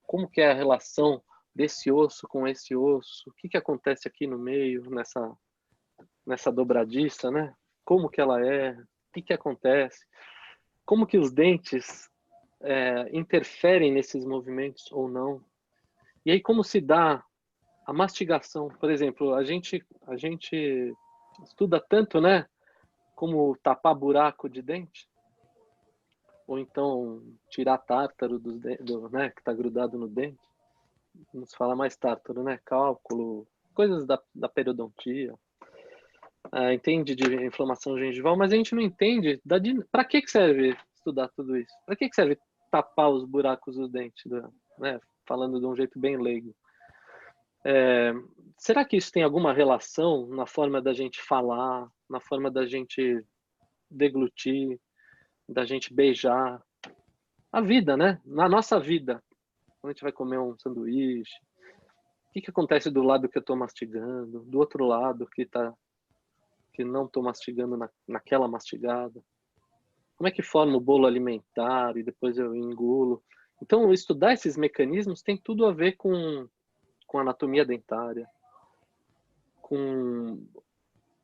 Como que é a relação desse osso com esse osso? O que acontece aqui no meio, nessa dobradiça, né? Como que ela é? O que acontece? Como que os dentes interferem nesses movimentos ou não? E aí como se dá a mastigação? Por exemplo, a gente estuda tanto, né? Como tapar buraco de dente, ou então tirar tártaro né? Que está grudado no dente. Não se fala mais tártaro, né? Cálculo, coisas da periodontia. entende de inflamação gengival, mas a gente não entende para que serve estudar tudo isso? Para que serve tapar os buracos dos dentes, né? Falando de um jeito bem leigo. Será que isso tem alguma relação na forma da gente falar, na forma da gente deglutir, da gente beijar? A vida, né? Na nossa vida. Quando a gente vai comer um sanduíche, o que acontece do lado que eu estou mastigando, do outro lado que não estou mastigando naquela mastigada? Como é que forma o bolo alimentar e depois eu engulo? Então, estudar esses mecanismos tem tudo a ver com anatomia dentária, com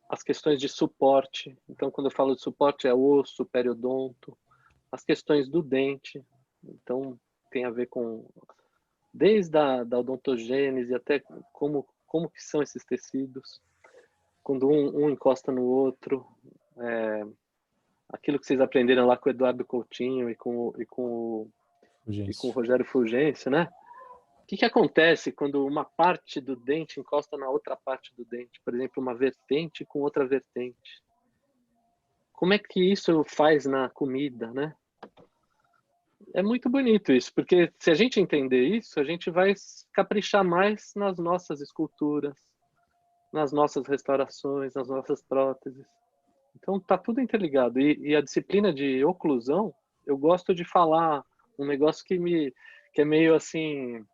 as questões de suporte. Então, quando eu falo de suporte, é osso, periodonto, as questões do dente. Então, tem a ver com desde da odontogênese até como que são esses tecidos. Quando um encosta no outro, aquilo que vocês aprenderam lá com o Eduardo Coutinho e com o Rogério Fulgêncio, né? O que acontece quando uma parte do dente encosta na outra parte do dente? Por exemplo, uma vertente com outra vertente. Como é que isso faz na comida, né? É muito bonito isso, porque se a gente entender isso, a gente vai caprichar mais nas nossas esculturas, nas nossas restaurações, nas nossas próteses. Então, tá tudo interligado. E a disciplina de oclusão, eu gosto de falar um negócio que é meio assim,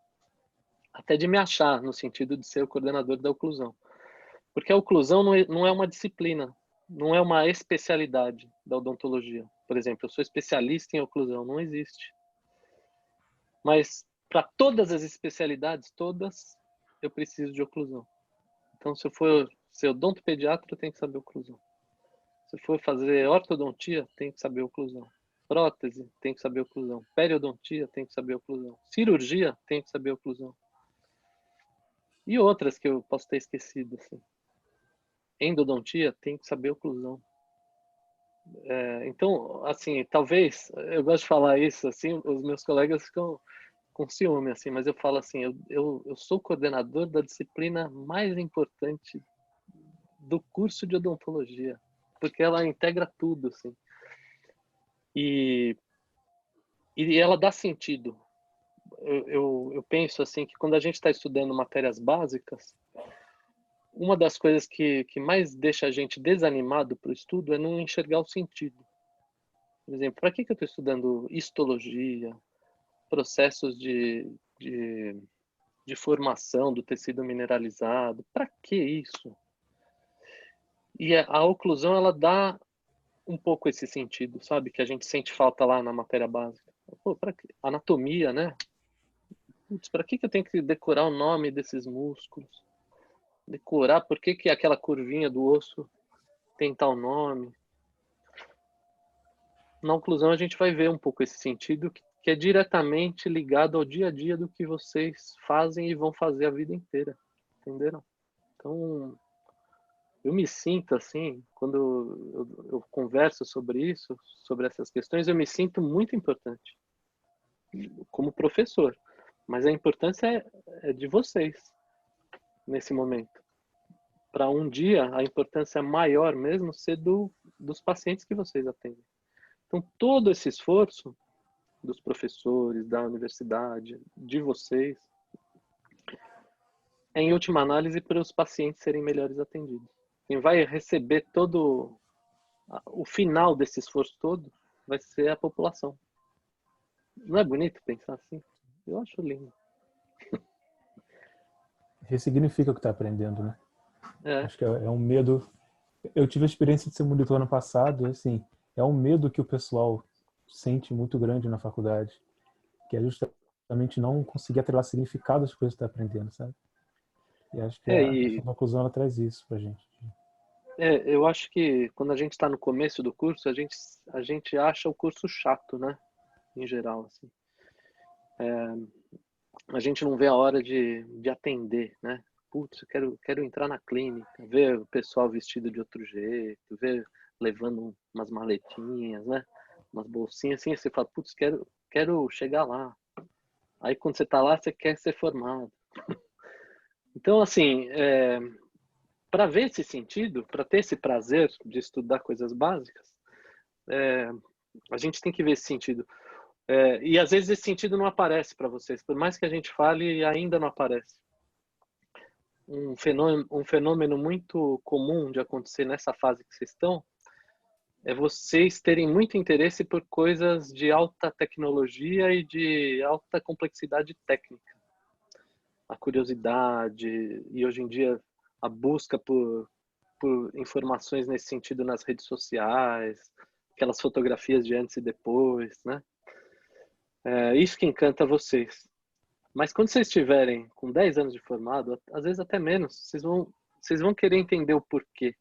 até de me achar, no sentido de ser o coordenador da oclusão. Porque a oclusão não é uma disciplina, não é uma especialidade da odontologia. Por exemplo, eu sou especialista em oclusão, não existe. Mas para todas as especialidades, todas, eu preciso de oclusão. Então, se eu for ser odontopediatra, eu tenho que saber oclusão. Se eu for fazer ortodontia, tem que saber oclusão. Prótese, tem que saber oclusão. Periodontia, tem que saber oclusão. Cirurgia, tem que saber oclusão. E outras que eu posso ter esquecido, assim. Endodontia, tem que saber oclusão. Então, assim, talvez, eu gosto de falar isso, assim, os meus colegas ficam com ciúme, assim, mas eu falo assim, eu sou coordenador da disciplina mais importante do curso de odontologia, porque ela integra tudo, assim. E ela dá sentido. Eu penso, assim, que quando a gente está estudando matérias básicas, uma das coisas que mais deixa a gente desanimado para o estudo é não enxergar o sentido. Por exemplo, para que eu estou estudando histologia, processos de formação do tecido mineralizado? Para que isso? E a oclusão, ela dá um pouco esse sentido, sabe? Que a gente sente falta lá na matéria básica. Pô, para que? Anatomia, né? Putz, para que eu tenho que decorar o nome desses músculos? Decorar por que aquela curvinha do osso tem tal nome? Na oclusão a gente vai ver um pouco esse sentido que é diretamente ligado ao dia a dia do que vocês fazem e vão fazer a vida inteira. Entenderam? Então, eu me sinto assim, quando eu converso sobre isso, sobre essas questões, eu me sinto muito importante como professor. Mas a importância é de vocês nesse momento. Para um dia, a importância maior mesmo ser dos pacientes que vocês atendem. Então, todo esse esforço dos professores, da universidade, de vocês, é, em última análise, para os pacientes serem melhores atendidos. Quem vai receber todo o final desse esforço todo vai ser a população. Não é bonito pensar assim? Eu acho lindo. Ressignifica o que está aprendendo, né? É. Acho que é um medo. Eu tive a experiência de ser monitor ano passado, e assim, é um medo que o pessoal sente muito grande na faculdade, que é justamente não conseguir atrelar significado às coisas que está aprendendo, sabe? E acho que a conclusão ela traz isso pra gente. Eu acho que quando a gente está no começo do curso, a gente acha o curso chato, né? Em geral, assim. A gente não vê a hora de atender, né? Putz, eu quero entrar na clínica, ver o pessoal vestido de outro jeito, ver levando umas maletinhas, né? Umas bolsinhas assim, você fala, putz, quero chegar lá. Aí quando você tá lá, você quer ser formado. Então, assim, para ver esse sentido, para ter esse prazer de estudar coisas básicas, a gente tem que ver esse sentido. E às vezes esse sentido não aparece para vocês, por mais que a gente fale, ainda não aparece. Um fenômeno muito comum de acontecer nessa fase que vocês estão é vocês terem muito interesse por coisas de alta tecnologia e de alta complexidade técnica. A curiosidade e hoje em dia a busca por informações nesse sentido nas redes sociais, aquelas fotografias de antes e depois, né? É isso que encanta vocês. Mas quando vocês estiverem com 10 anos de formado, às vezes até menos, vocês vão querer entender o porquê.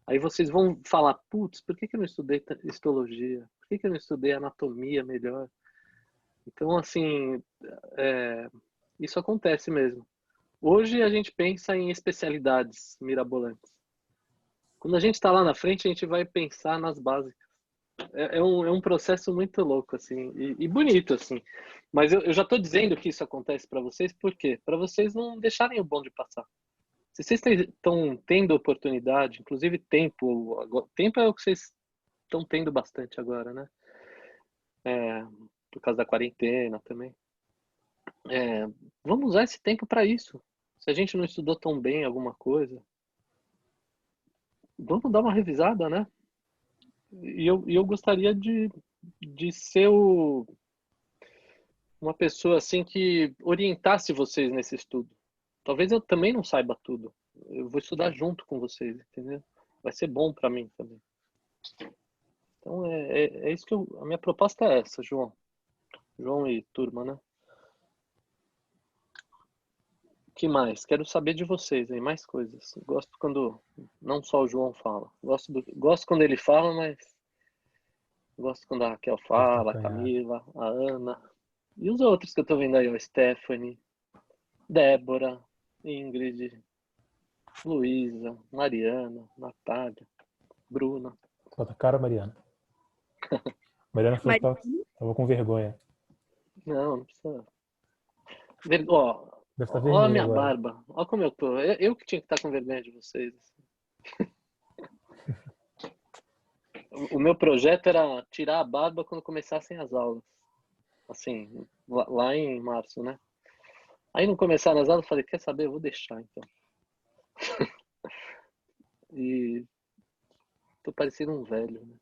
Aí vocês vão falar, putz, por que eu não estudei histologia? Por que eu não estudei anatomia melhor? Então, assim, isso acontece mesmo. Hoje a gente pensa em especialidades mirabolantes. Quando a gente está lá na frente, a gente vai pensar nas básicas. É um processo muito louco, assim, e bonito, assim. Mas eu já estou dizendo que isso acontece para vocês, por quê? Para vocês não deixarem o bonde passar. Se vocês estão tendo oportunidade, inclusive tempo é o que vocês estão tendo bastante agora, né? Por causa da quarentena também. Vamos usar esse tempo para isso. Se a gente não estudou tão bem alguma coisa, vamos dar uma revisada, né? E eu gostaria de ser uma pessoa assim que orientasse vocês nesse estudo. Talvez eu também não saiba tudo. Eu vou estudar junto com vocês, entendeu? Vai ser bom para mim também. Então é isso que a minha proposta é essa, João. João e turma, né? Que mais? Quero saber de vocês aí, mais coisas. Gosto quando não só o João fala. Gosto quando ele fala, mas gosto quando a Raquel fala, a Camila, a Ana. E os outros que eu tô vendo aí, ó, Stephanie, Débora, Ingrid, Luísa, Mariana, Natália, Bruna. Bota cara, Mariana. Mariana falou que tava com vergonha. Não precisa. Ó, Deve estar ó a vermelho minha agora. barba. Ó como eu tô. Eu que tinha que estar com vergonha de vocês. O meu projeto era tirar a barba quando começassem as aulas. Assim, lá em março, né? Aí não começaram as aulas, eu falei, quer saber? Eu vou deixar, então. E tô parecendo um velho, né?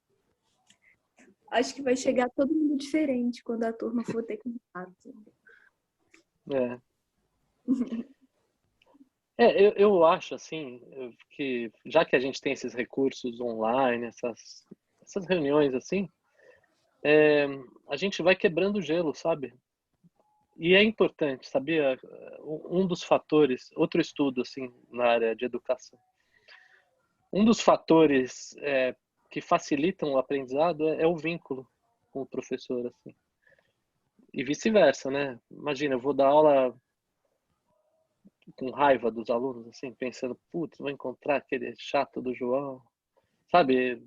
Acho que vai chegar todo mundo diferente quando a turma for ter contato. Eu acho, assim, que já que a gente tem esses recursos online, essas reuniões, assim, a gente vai quebrando o gelo, sabe? E é importante, sabia? Um dos fatores, outro estudo, assim, na área de educação. Um dos fatores que facilitam o aprendizado é o vínculo com o professor, assim. E vice-versa, né? Imagina, eu vou dar aula com raiva dos alunos, assim, pensando, putz, vou encontrar aquele chato do João. Sabe?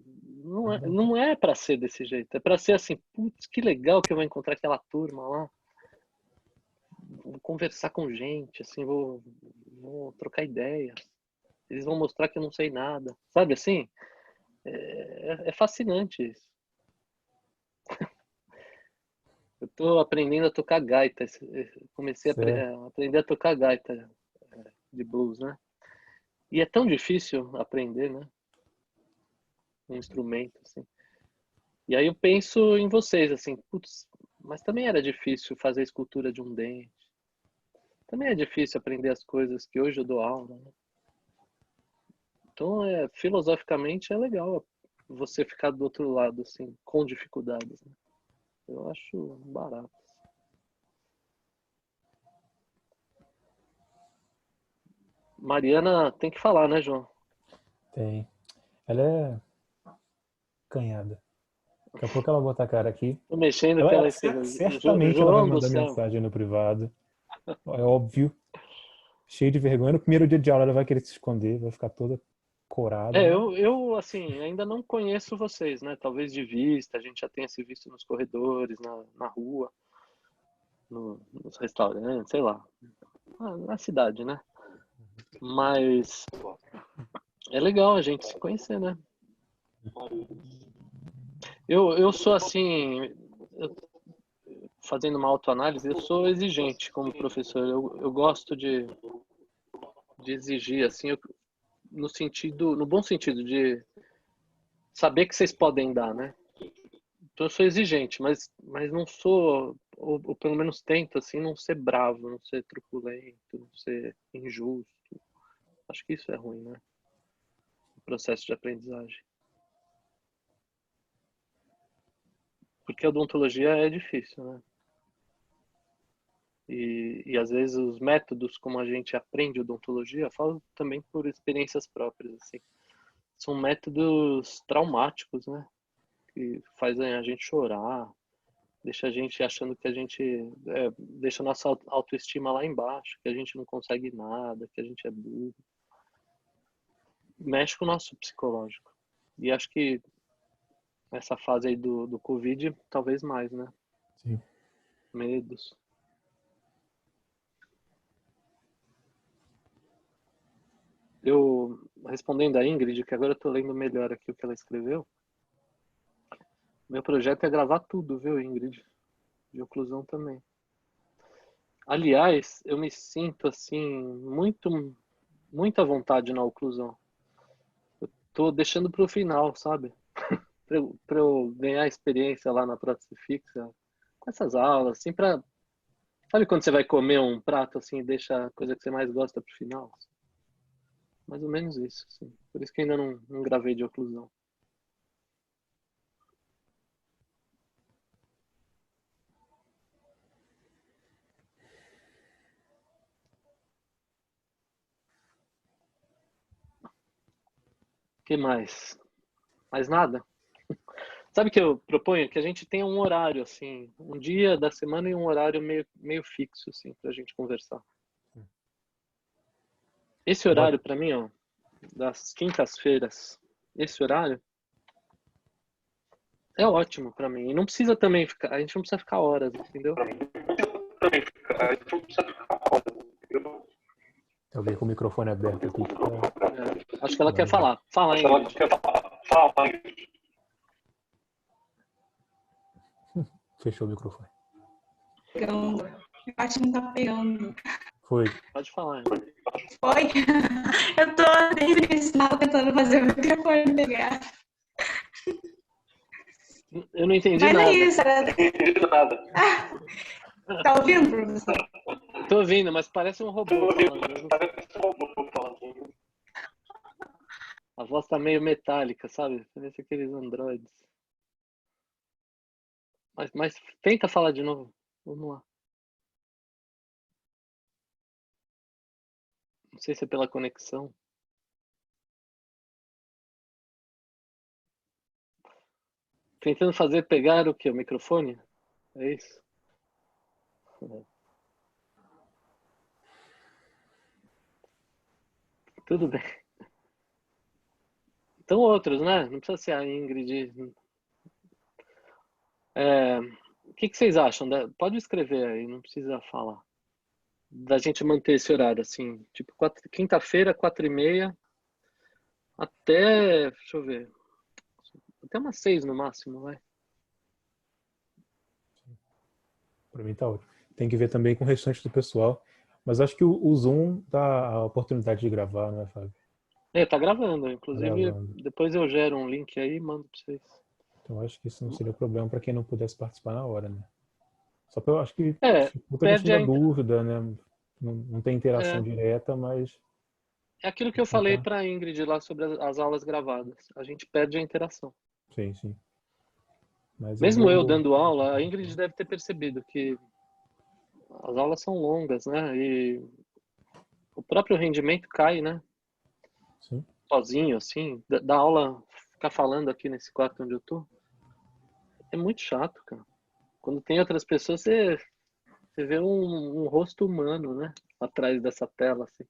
Não é para ser desse jeito. É para ser assim, putz, que legal que eu vou encontrar aquela turma lá. Vou conversar com gente, assim, vou trocar ideias. Eles vão mostrar que eu não sei nada. Sabe assim? É fascinante isso. Eu tô aprendendo a tocar gaita. Comecei a aprender a tocar gaita de blues, né? E é tão difícil aprender, né? Um instrumento, assim. E aí eu penso em vocês, assim, putz, mas também era difícil fazer a escultura de um dente. Também é difícil aprender as coisas que hoje eu dou aula, né? Então, filosoficamente, é legal você ficar do outro lado, assim, com dificuldades, né? Eu acho barato. Mariana tem que falar, né, João? Tem. Ela é canhada. Daqui a pouco ela vai botar a cara aqui. Tô mexendo com ela Certamente ela vai mandar mensagem no privado. É óbvio. Cheio de vergonha. No primeiro dia de aula ela vai querer se esconder, vai ficar toda corada. Eu assim, ainda não conheço vocês, né? Talvez de vista, a gente já tenha se visto nos corredores, na rua, nos restaurantes, sei lá. Na cidade, né? Mas É legal a gente se conhecer, né? Eu sou assim, fazendo uma autoanálise, eu sou exigente como professor. Eu gosto de exigir, assim, no bom sentido, de saber que vocês podem dar, né? Então eu sou exigente, mas não sou, ou pelo menos tento, assim, não ser bravo, não ser truculento, não ser injusto. Acho que isso é ruim, né? O processo de aprendizagem. Porque a odontologia é difícil, né? E às vezes os métodos como a gente aprende odontologia, falo também por experiências próprias, assim, são métodos traumáticos, né? Que fazem a gente chorar, deixa a gente achando que a gente deixa a nossa autoestima lá embaixo, que a gente não consegue nada, que a gente é burro. Mexe com o nosso psicológico. E acho que essa fase aí do Covid, talvez mais, né? Sim. Medos. Eu, respondendo a Ingrid, que agora eu tô lendo melhor aqui o que ela escreveu, meu projeto é gravar tudo, viu, Ingrid? De oclusão também. Aliás, eu me sinto, assim, muita vontade na oclusão. Eu tô deixando pro final, sabe? Pra eu ganhar experiência lá na prótese fixa, com essas aulas, assim, sabe quando você vai comer um prato, assim, e deixa a coisa que você mais gosta pro final? Mais ou menos isso, assim. Por isso que ainda não gravei de oclusão. O que mais? Mais nada? Sabe o que eu proponho? Que a gente tenha um horário, assim, um dia da semana e um horário meio fixo, assim, pra gente conversar. Esse horário, pra mim, ó, das quintas-feiras, esse horário é ótimo pra mim. E não precisa também ficar, a gente não precisa ficar horas, entendeu? Tem alguém com o microfone aberto aqui. Acho que ela quer falar. Fala, Ingrid. Fechou o microfone. Pegando. Eu acho que não tá pegando. Foi. Pode falar. Foi? Eu tô desde o sinal tentando fazer o microfone pegar. Eu não entendi Mas nada. é isso, era... Não entendi nada. Tá ouvindo, professor? Tô ouvindo, mas parece um robô falando. A voz tá meio metálica, sabe? Parece aqueles androides. Mas tenta falar de novo. Vamos lá. Não sei se é pela conexão. Tentando fazer pegar o quê? O microfone? É isso? Tudo bem. Então outros, né? Não precisa ser a Ingrid. O que vocês acham? Pode escrever aí, não precisa falar. Da gente manter esse horário, assim, tipo quinta-feira, 4h30, até, deixa eu ver, até umas 6 no máximo, vai. Para mim tá ótimo. Tem que ver também com o restante do pessoal. Mas acho que o Zoom dá a oportunidade de gravar, não é, Fábio? Tá gravando. Inclusive, Gravando. depois eu gero um link aí e mando para vocês. Então acho que isso não seria problema para quem não pudesse participar na hora, né? Só para eu acho que muita gente perde dá dúvida, né? Não tem interação é, direta, mas é aquilo que eu falei para a Ingrid lá sobre as aulas gravadas. A gente perde a interação. Sim, sim. Mas Mesmo eu dando aula, a Ingrid deve ter percebido que as aulas são longas, né? E o próprio rendimento cai, né? Sim. Sozinho, assim, da aula, ficar falando aqui nesse quarto onde eu tô, é muito chato, cara. Quando tem outras pessoas, você vê um rosto humano, né? Atrás dessa tela, assim.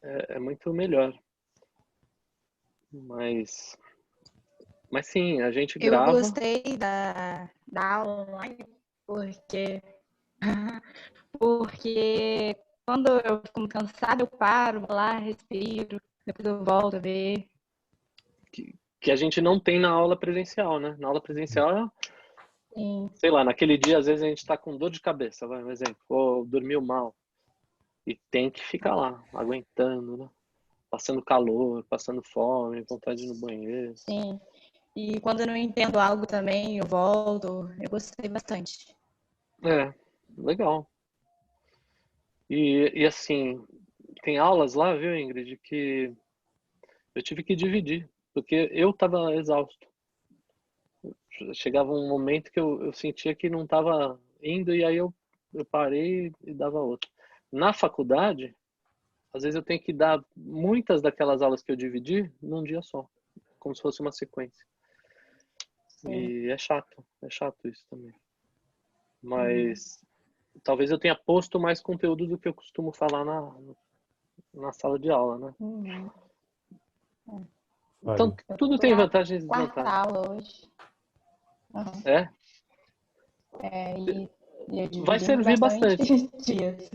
É muito melhor. Mas sim, a gente grava. Eu gostei da aula online porque quando eu fico cansada, eu paro, vou lá, respiro, Depois eu volto a ver. Que a gente não tem na aula presencial, né? Na aula presencial, Sim, sei lá, naquele dia, às vezes a gente tá com dor de cabeça, vai, um exemplo, ou dormiu mal. E tem que ficar lá, aguentando, né? Passando calor, passando fome, vontade de ir no banheiro. sim. E quando eu não entendo algo também, eu volto. Eu gostei bastante. É, legal. E assim, tem aulas lá, viu, Ingrid, que eu tive que dividir, porque eu estava exausto. Chegava um momento que eu sentia que não estava indo, e aí eu parei e dava outra. Na faculdade, às vezes eu tenho que dar muitas daquelas aulas que eu dividi num dia só, como se fosse uma sequência. Sim. E é chato isso também. Mas talvez eu tenha posto mais conteúdo do que eu costumo falar na sala de aula, né? Uhum. Então, Olha, tudo Foi tem a vantagens e quarta desvantagens. aula hoje. Uhum. É, E eu vai dividi em servir bastante bastante. dias.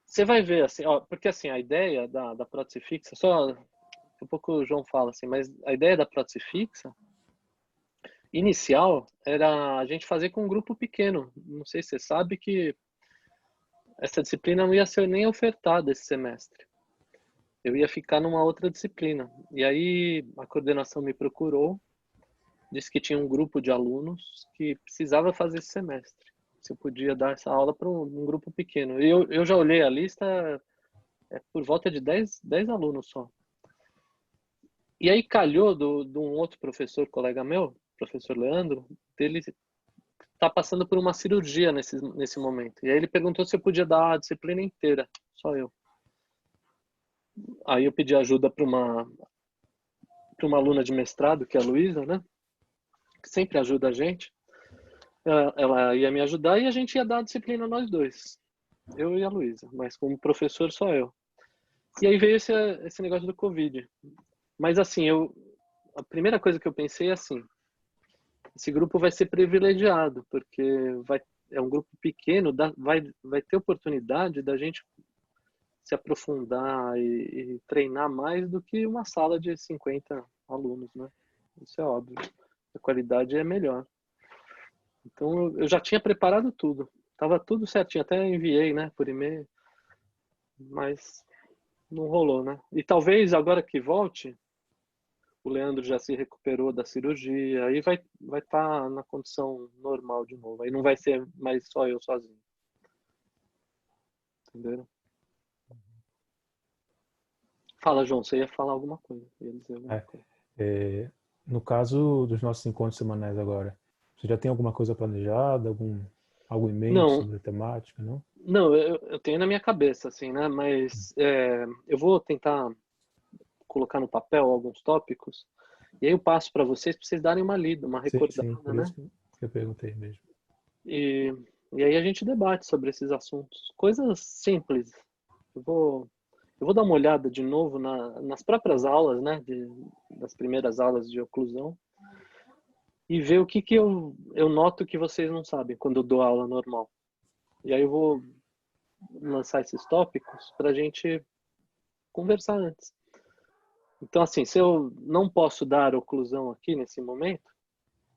Você vai ver, assim, ó, porque assim, a ideia da prótese fixa, só um pouco o João fala assim, mas a ideia da prótese fixa, inicial, era a gente fazer com um grupo pequeno. Não sei se você sabe que essa disciplina não ia ser nem ofertada esse semestre. Eu ia ficar numa outra disciplina. E aí a coordenação me procurou, disse que tinha um grupo de alunos que precisava fazer esse semestre. Se eu podia dar essa aula para um grupo pequeno. E eu já olhei a lista, é por volta de 10 alunos só. E aí calhou de um outro professor, colega meu, professor Leandro, dele tá passando por uma cirurgia nesse momento. E aí ele perguntou se eu podia dar a disciplina inteira, só eu. Aí eu pedi ajuda para uma aluna de mestrado, que é a Luísa, né? Que sempre ajuda a gente. Ela ia me ajudar e a gente ia dar a disciplina nós dois. Eu e a Luísa, mas como professor só eu. E aí veio esse negócio do Covid. Mas assim, a primeira coisa que eu pensei é assim, esse grupo vai ser privilegiado, porque é um grupo pequeno, vai ter oportunidade da gente se aprofundar e treinar mais do que uma sala de 50 alunos, né? Isso é óbvio. A qualidade é melhor. Então eu já tinha preparado tudo. Tava tudo certinho, até enviei, né, por e-mail, mas não rolou, né? E talvez agora que volte, o Leandro já se recuperou da cirurgia, aí vai estar na condição normal de novo. Aí não vai ser mais só eu sozinho. Entendeu? Fala, João, você ia falar alguma coisa, ia dizer alguma coisa. no caso dos nossos encontros semanais agora, você já tem alguma coisa planejada, algo em mente Não, sobre a temática, não? não, eu tenho na minha cabeça, assim, né? Mas eu vou tentar colocar no papel alguns tópicos e aí eu passo para vocês darem uma lida, uma Sim, sim, recordada, por né? isso que eu perguntei mesmo. E aí a gente debate sobre esses assuntos. Coisas simples. Eu vou dar uma olhada de novo nas próprias aulas, né? Das primeiras aulas de oclusão e ver o que eu noto que vocês não sabem quando eu dou aula normal. E aí eu vou lançar esses tópicos para a gente conversar antes. Então, assim, se eu não posso dar oclusão aqui nesse momento,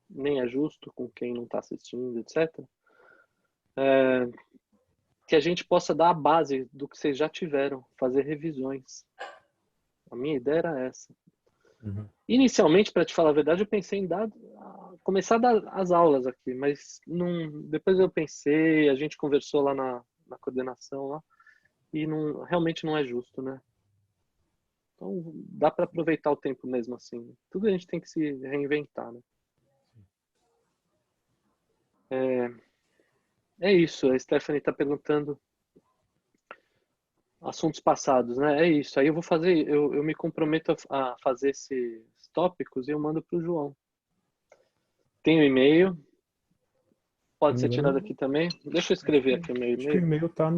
nem é justo com quem não está assistindo, etc., que a gente possa dar a base do que vocês já tiveram, fazer revisões. A minha ideia era essa. Uhum. Inicialmente, para te falar a verdade, eu pensei em começar a dar as aulas aqui, mas depois eu pensei, a gente conversou lá na coordenação lá, e realmente não é justo, né? Então, dá para aproveitar o tempo mesmo assim. Tudo a gente tem que se reinventar, né? É isso. A Stephanie está perguntando assuntos passados, né? É isso. Aí eu vou fazer, eu me comprometo a fazer esses tópicos e eu mando para o João. Tem o e-mail. Se Pode não ser me tirado engano, aqui também. Deixa eu escrever aqui o meu acho que o e-mail. e-mail tá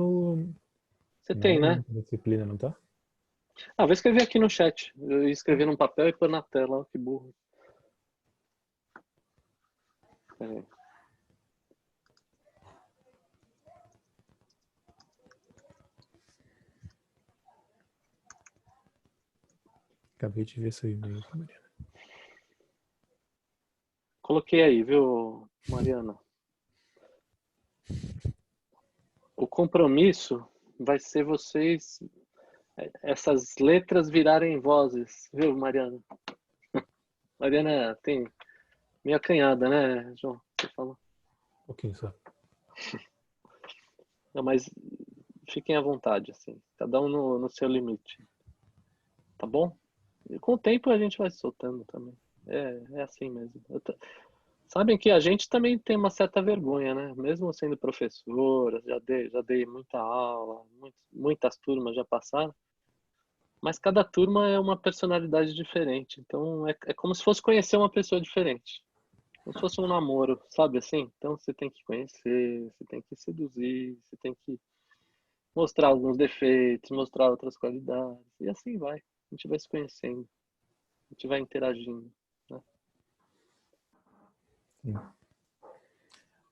Você na tem, né? da disciplina, não tá? Ah, vou escrever aqui no chat. Eu ia escrever num papel e pôr na tela. Ó, que burro. Peraí. Acabei de ver seu e-mail, Mariana. Coloquei aí, viu, Mariana? O compromisso vai ser vocês, essas letras virarem vozes, viu, Mariana? Mariana tem meio acanhada, né, João? Você falou. Um pouquinho só. Não, mas fiquem à vontade, assim. Cada um no seu limite. Tá bom? E com o tempo a gente vai soltando também. É assim mesmo. Sabem que a gente também tem uma certa vergonha, né? Mesmo sendo professora, já dei muita aula, muitas turmas já passaram. Mas cada turma é uma personalidade diferente. Então é como se fosse conhecer uma pessoa diferente. Como se fosse um namoro, sabe assim? Então você tem que conhecer, você tem que seduzir, você tem que mostrar alguns defeitos, mostrar outras qualidades. E assim vai. A gente vai se conhecendo. A gente vai interagindo. Né? Sim.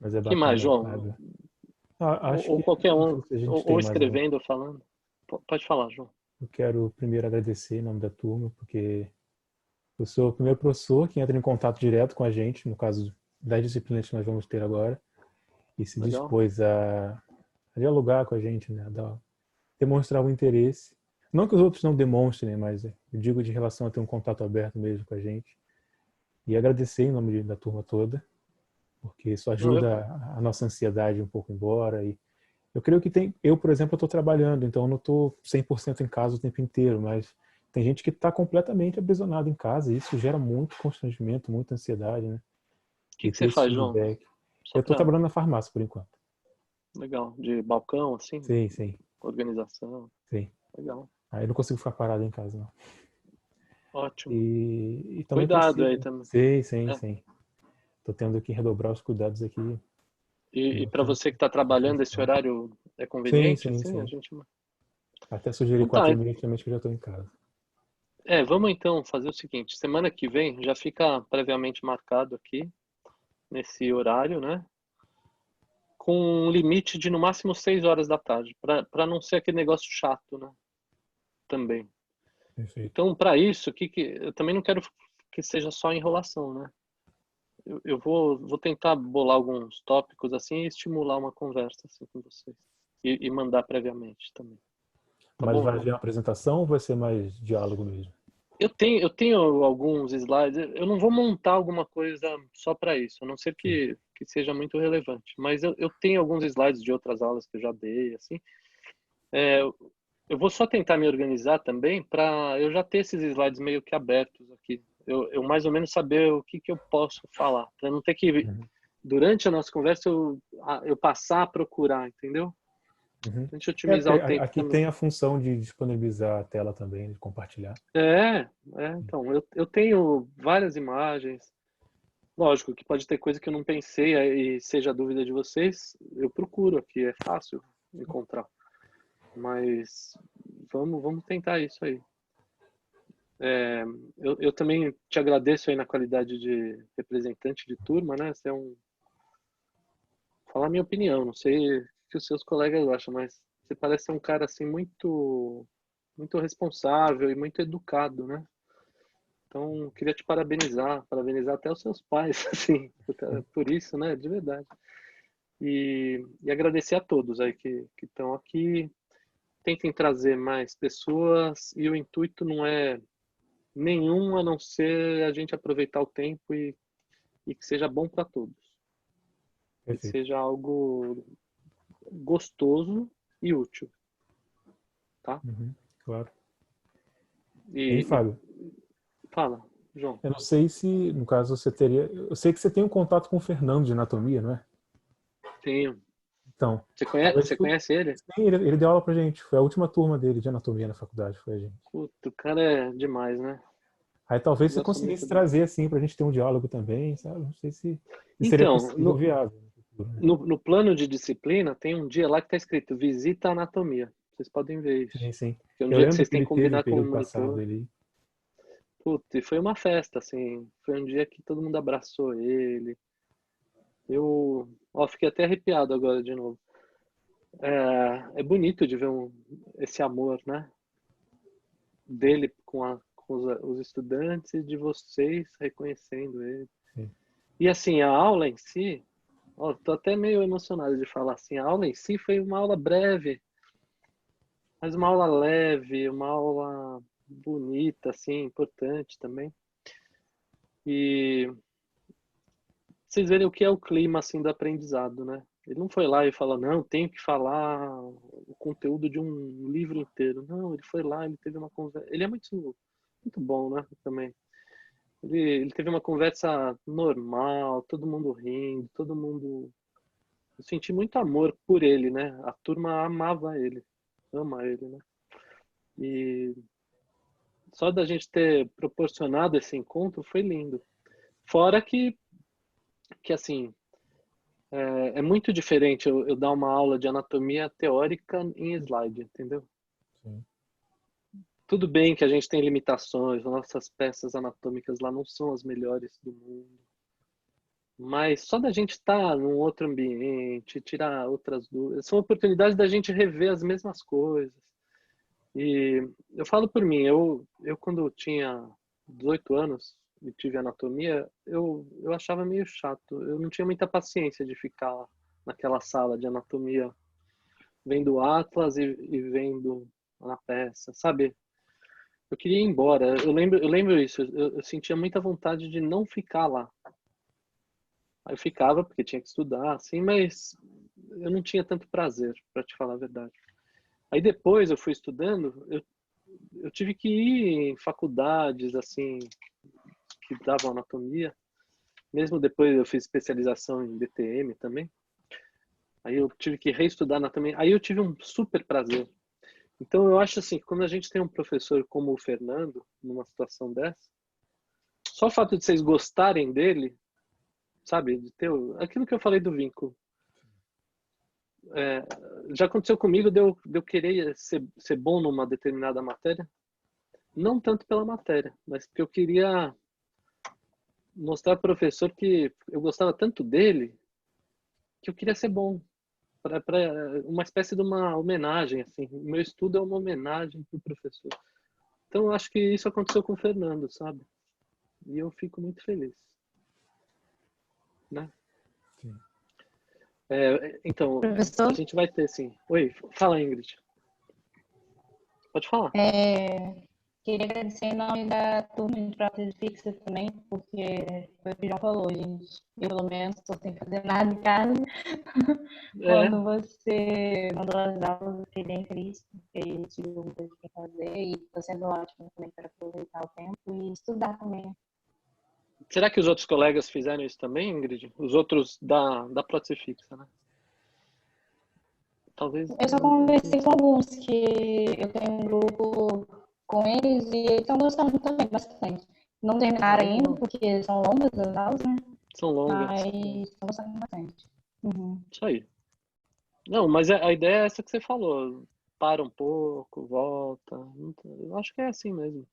Mas é Que mais, bacana, João? Fábio. Acho Ou que qualquer não um, sei se a gente ou tem mais um. escrevendo ou falando. Pode falar, João. Eu quero primeiro agradecer em nome da turma, porque eu sou o primeiro professor que entra em contato direto com a gente, no caso das disciplinas que nós vamos ter agora, e se Legal. dispôs a dialogar com a gente, né? Demonstrar o interesse. Não que os outros não demonstrem, mas eu digo de relação a ter um contato aberto mesmo com a gente. E agradecer em nome da turma toda, porque isso ajuda a nossa ansiedade um pouco embora. E eu creio que eu, por exemplo, estou trabalhando, então eu não estou 100% em casa o tempo inteiro, mas tem gente que está completamente aprisionada em casa, e isso gera muito constrangimento, muita ansiedade, né? O que E ter você esse faz, João? feedback. Só Eu estou pra... trabalhando na farmácia por enquanto. Legal. De balcão, assim? Sim, sim, Organização. sim. Legal. Aí eu não consigo ficar parado em casa, não. Ótimo. E também Cuidado aí preciso. também. Sim, sim, É. sim. Estou tendo que redobrar os cuidados aqui. E para Bastante você que está trabalhando, esse atenção. horário é Sim, conveniente? sim, Assim, a sim. gente... Até sugeri Então tá. 4h30, justamente que eu já estou em casa. Vamos então fazer o seguinte. Semana que vem já fica previamente marcado aqui, nesse horário, né? Com um limite de no máximo 6 horas da tarde, para não ser aquele negócio chato, né? Também. Perfeito. Então, para isso, eu também não quero que seja só enrolação, né? Eu vou tentar bolar alguns tópicos assim e estimular uma conversa assim com vocês. E mandar previamente também. Tá Mas bom, vai João? haver uma apresentação ou vai ser mais diálogo mesmo? Eu tenho alguns slides. Eu não vou montar alguma coisa só para isso, a não ser Sim. que seja muito relevante. Mas eu tenho alguns slides de outras aulas que eu já dei, assim. Eu vou só tentar me organizar também para eu já ter esses slides meio que abertos aqui. Eu mais ou menos saber o que eu posso falar, para não ter que, Uhum. durante a nossa conversa, eu passar a procurar, entendeu? Uhum. A gente otimizar o tempo Aqui também. tem a função de disponibilizar a tela também, de compartilhar. Então, eu tenho várias imagens. Lógico que pode ter coisa que eu não pensei e seja a dúvida de vocês, eu procuro aqui, é fácil encontrar. Mas vamos tentar isso aí. Eu também te agradeço aí na qualidade de representante de turma, né? Você falar a minha opinião, não sei o que os seus colegas acham, mas você parece ser um cara assim muito responsável e muito educado, né? Então, queria te parabenizar até os seus pais, assim, por isso, né? De verdade. E agradecer a todos aí que estão aqui. Tentem trazer mais pessoas e o intuito não é nenhum a não ser a gente aproveitar o tempo e que seja bom para todos. Que Perfeito. seja algo gostoso e útil, tá? Uhum. Claro. Hein, E Fábio? fala, João. Eu não sei se, no caso, você teria... Eu sei que você tem um contato com o Fernando de anatomia, não é? Tenho. Então, Você conhece ele? sim, ele deu aula pra gente. Foi a última turma dele de anatomia na faculdade, foi a gente. Puta, o cara é demais, né? Aí talvez Eu você gosto muito conseguisse dele. trazer, assim, pra gente ter um diálogo também, sabe? Não sei se seria Então, possível, viável no futuro, né? no plano de disciplina, tem um dia lá que está escrito Visita Anatomia. Vocês podem ver isso. Sim, sim. Que é um Eu dia que lembro vocês que têm ele que teve o combinar com o período passado, monitor. ele... Putz, e foi uma festa, assim. Foi um dia que todo mundo abraçou ele. Fiquei até arrepiado agora de novo. É bonito de ver esse amor, né? Dele com com os estudantes e de vocês reconhecendo ele. Sim. E assim, a aula em si, ó, tô até meio emocionado de falar assim, a aula em si foi uma aula breve, mas uma aula leve, uma aula bonita, assim, importante também. E vocês verem o que é o clima, assim, do aprendizado, né? Ele não foi lá e falou, não, tenho que falar o conteúdo de um livro inteiro. Não, ele foi lá, ele teve uma conversa. Ele é muito, muito bom, né? Também. Ele teve uma conversa normal, todo mundo rindo, todo mundo. Eu senti muito amor por ele, né? A turma amava ele, ama ele, né? E só da gente ter proporcionado esse encontro foi lindo. Fora que assim, é muito diferente eu dar uma aula de anatomia teórica em slide, entendeu? Sim. Tudo bem que a gente tem limitações, nossas peças anatômicas lá não são as melhores do mundo. Mas só da gente estar num outro ambiente, tirar outras dúvidas, são oportunidades da gente rever as mesmas coisas. E eu falo por mim, eu quando eu tinha 18 anos e tive anatomia, eu achava meio chato. Eu não tinha muita paciência de ficar naquela sala de anatomia vendo o atlas e vendo a peça, sabe? Eu queria ir embora. Eu lembro isso. Eu sentia muita vontade de não ficar lá. Aí eu ficava porque tinha que estudar, assim, mas eu não tinha tanto prazer, para te falar a verdade. Aí depois eu fui estudando, eu tive que ir em faculdades, assim, que davam anatomia. Mesmo depois eu fiz especialização em DTM também. Aí eu tive que reestudar anatomia. Aí eu tive um super prazer. Então eu acho assim, quando a gente tem um professor como o Fernando, numa situação dessa, só o fato de vocês gostarem dele, sabe, de ter aquilo que eu falei do vínculo. Já aconteceu comigo de eu querer ser bom numa determinada matéria, não tanto pela matéria, mas porque eu queria mostrar ao professor que eu gostava tanto dele que eu queria ser bom, para uma espécie de uma homenagem, assim. O meu estudo é uma homenagem para o professor. Então eu acho que isso aconteceu com o Fernando, sabe? E eu fico muito feliz, né? Sim. Então, a Professor, gente vai ter, sim. Oi, fala, Ingrid. Pode falar. queria agradecer em nome da turma de prótese fixa também, porque foi o que o João falou, gente. Eu, pelo menos, estou sem fazer nada em casa. Quando você mandou as aulas, eu fiquei bem feliz, porque tive muita coisa para fazer e está sendo ótimo também para aproveitar o tempo e estudar também. Será que os outros colegas fizeram isso também, Ingrid? Os outros da prótese fixa, né? Talvez. Eu só conversei com alguns que eu tenho um grupo com eles e eles estão gostando também bastante. Não terminaram ainda, porque são longas as aulas, né? São longas. Mas estão gostando bastante. Uhum. Isso aí. Não, mas a ideia é essa que você falou. Para um pouco, volta. Eu acho que é assim mesmo.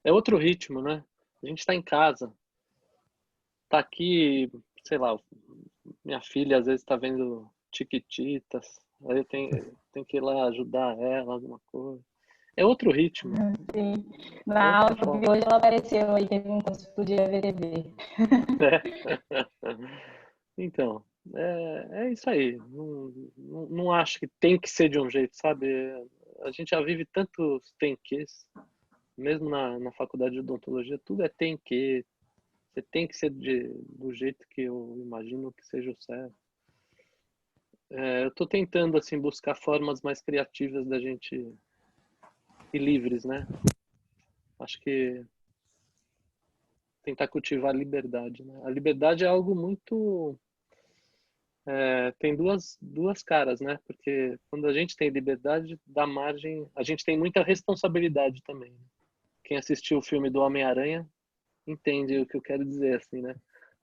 É outro ritmo, né? A gente está em casa. Tá aqui, sei lá, minha filha às vezes está vendo Chiquititas. Aí eu tenho que ir lá ajudar ela, alguma coisa. É outro ritmo. Sim. Na aula Outra que eu vi forma. hoje, ela apareceu e perguntou se podia ver TV. Então, é isso aí. Não acho que tem que ser de um jeito, sabe? A gente já vive tantos tem quês, mesmo na faculdade de odontologia, tudo é tem que. Você tem que ser do jeito que eu imagino que seja o certo. Eu estou tentando assim buscar formas mais criativas da gente ir livres, né? Acho que tentar cultivar a liberdade, né? A liberdade é algo muito tem duas caras, né? Porque quando a gente tem liberdade, dá margem, a gente tem muita responsabilidade também. Né? Quem assistiu o filme do Homem-Aranha entende o que eu quero dizer, assim, né?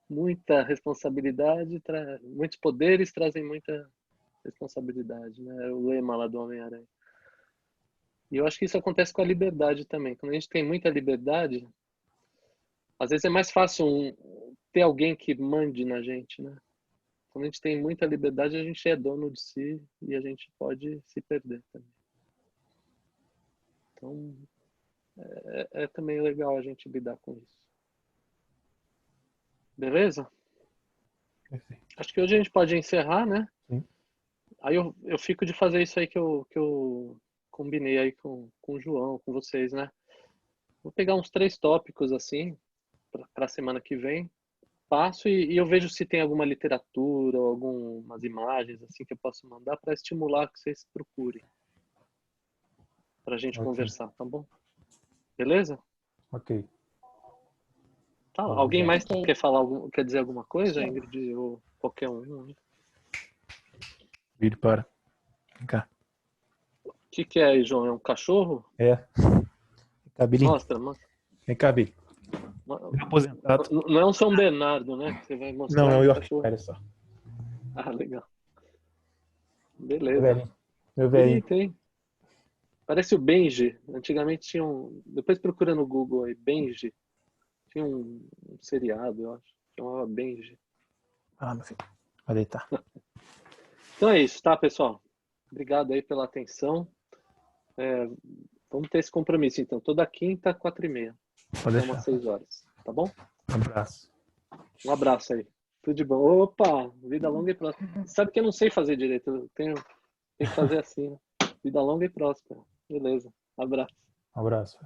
Muita responsabilidade, muitos poderes trazem muita responsabilidade, né? É o lema lá do Homem-Aranha. E eu acho que isso acontece com a liberdade também. Quando a gente tem muita liberdade, às vezes é mais fácil ter alguém que mande na gente, né? Quando a gente tem muita liberdade, a gente é dono de si e a gente pode se perder também. Então, é também legal a gente lidar com isso. Beleza? Perfeito. Acho que hoje a gente pode encerrar, né? Sim. Aí eu fico de fazer isso aí que eu combinei aí com o João, com vocês, né? Vou pegar uns 3 tópicos assim para a semana que vem. Passo e eu vejo se tem alguma literatura ou algumas imagens assim que eu posso mandar para estimular que vocês procurem. Para a gente Ok. conversar, tá bom? Beleza? Ok. Tá. Vamos Alguém lá. mais Ok. quer dizer alguma coisa, Sim. Ingrid? Ou qualquer um? Né? Vídeo para. Vem cá. O que é aí, João? É um cachorro? Vem cá, Billy. Mostra. Vem cá, Billy. Meu aposentado. Não é um São Bernardo, né? Que você vai mostrar. Não, é um cachorro. Yorkshire só. Ah, legal. Meu Beleza. velhinho. Meu velhinho. Bonito, hein? Parece o Benji. Antigamente tinha um... Depois procura no Google aí, Benji. Tinha um seriado, eu acho. Chamava Benji. Ah, meu filho. Vai deitar. Então é isso, tá, pessoal? Obrigado aí pela atenção. Vamos ter esse compromisso, então. Toda quinta, 4h30. Pode Até deixar. umas 6 horas. Tá bom? Um abraço. Um abraço aí. Tudo de bom. Opa! Vida longa e próspera. Sabe que eu não sei fazer direito. Eu tenho que fazer assim, né? Vida longa e próspera. Beleza. Abraço. Um abraço.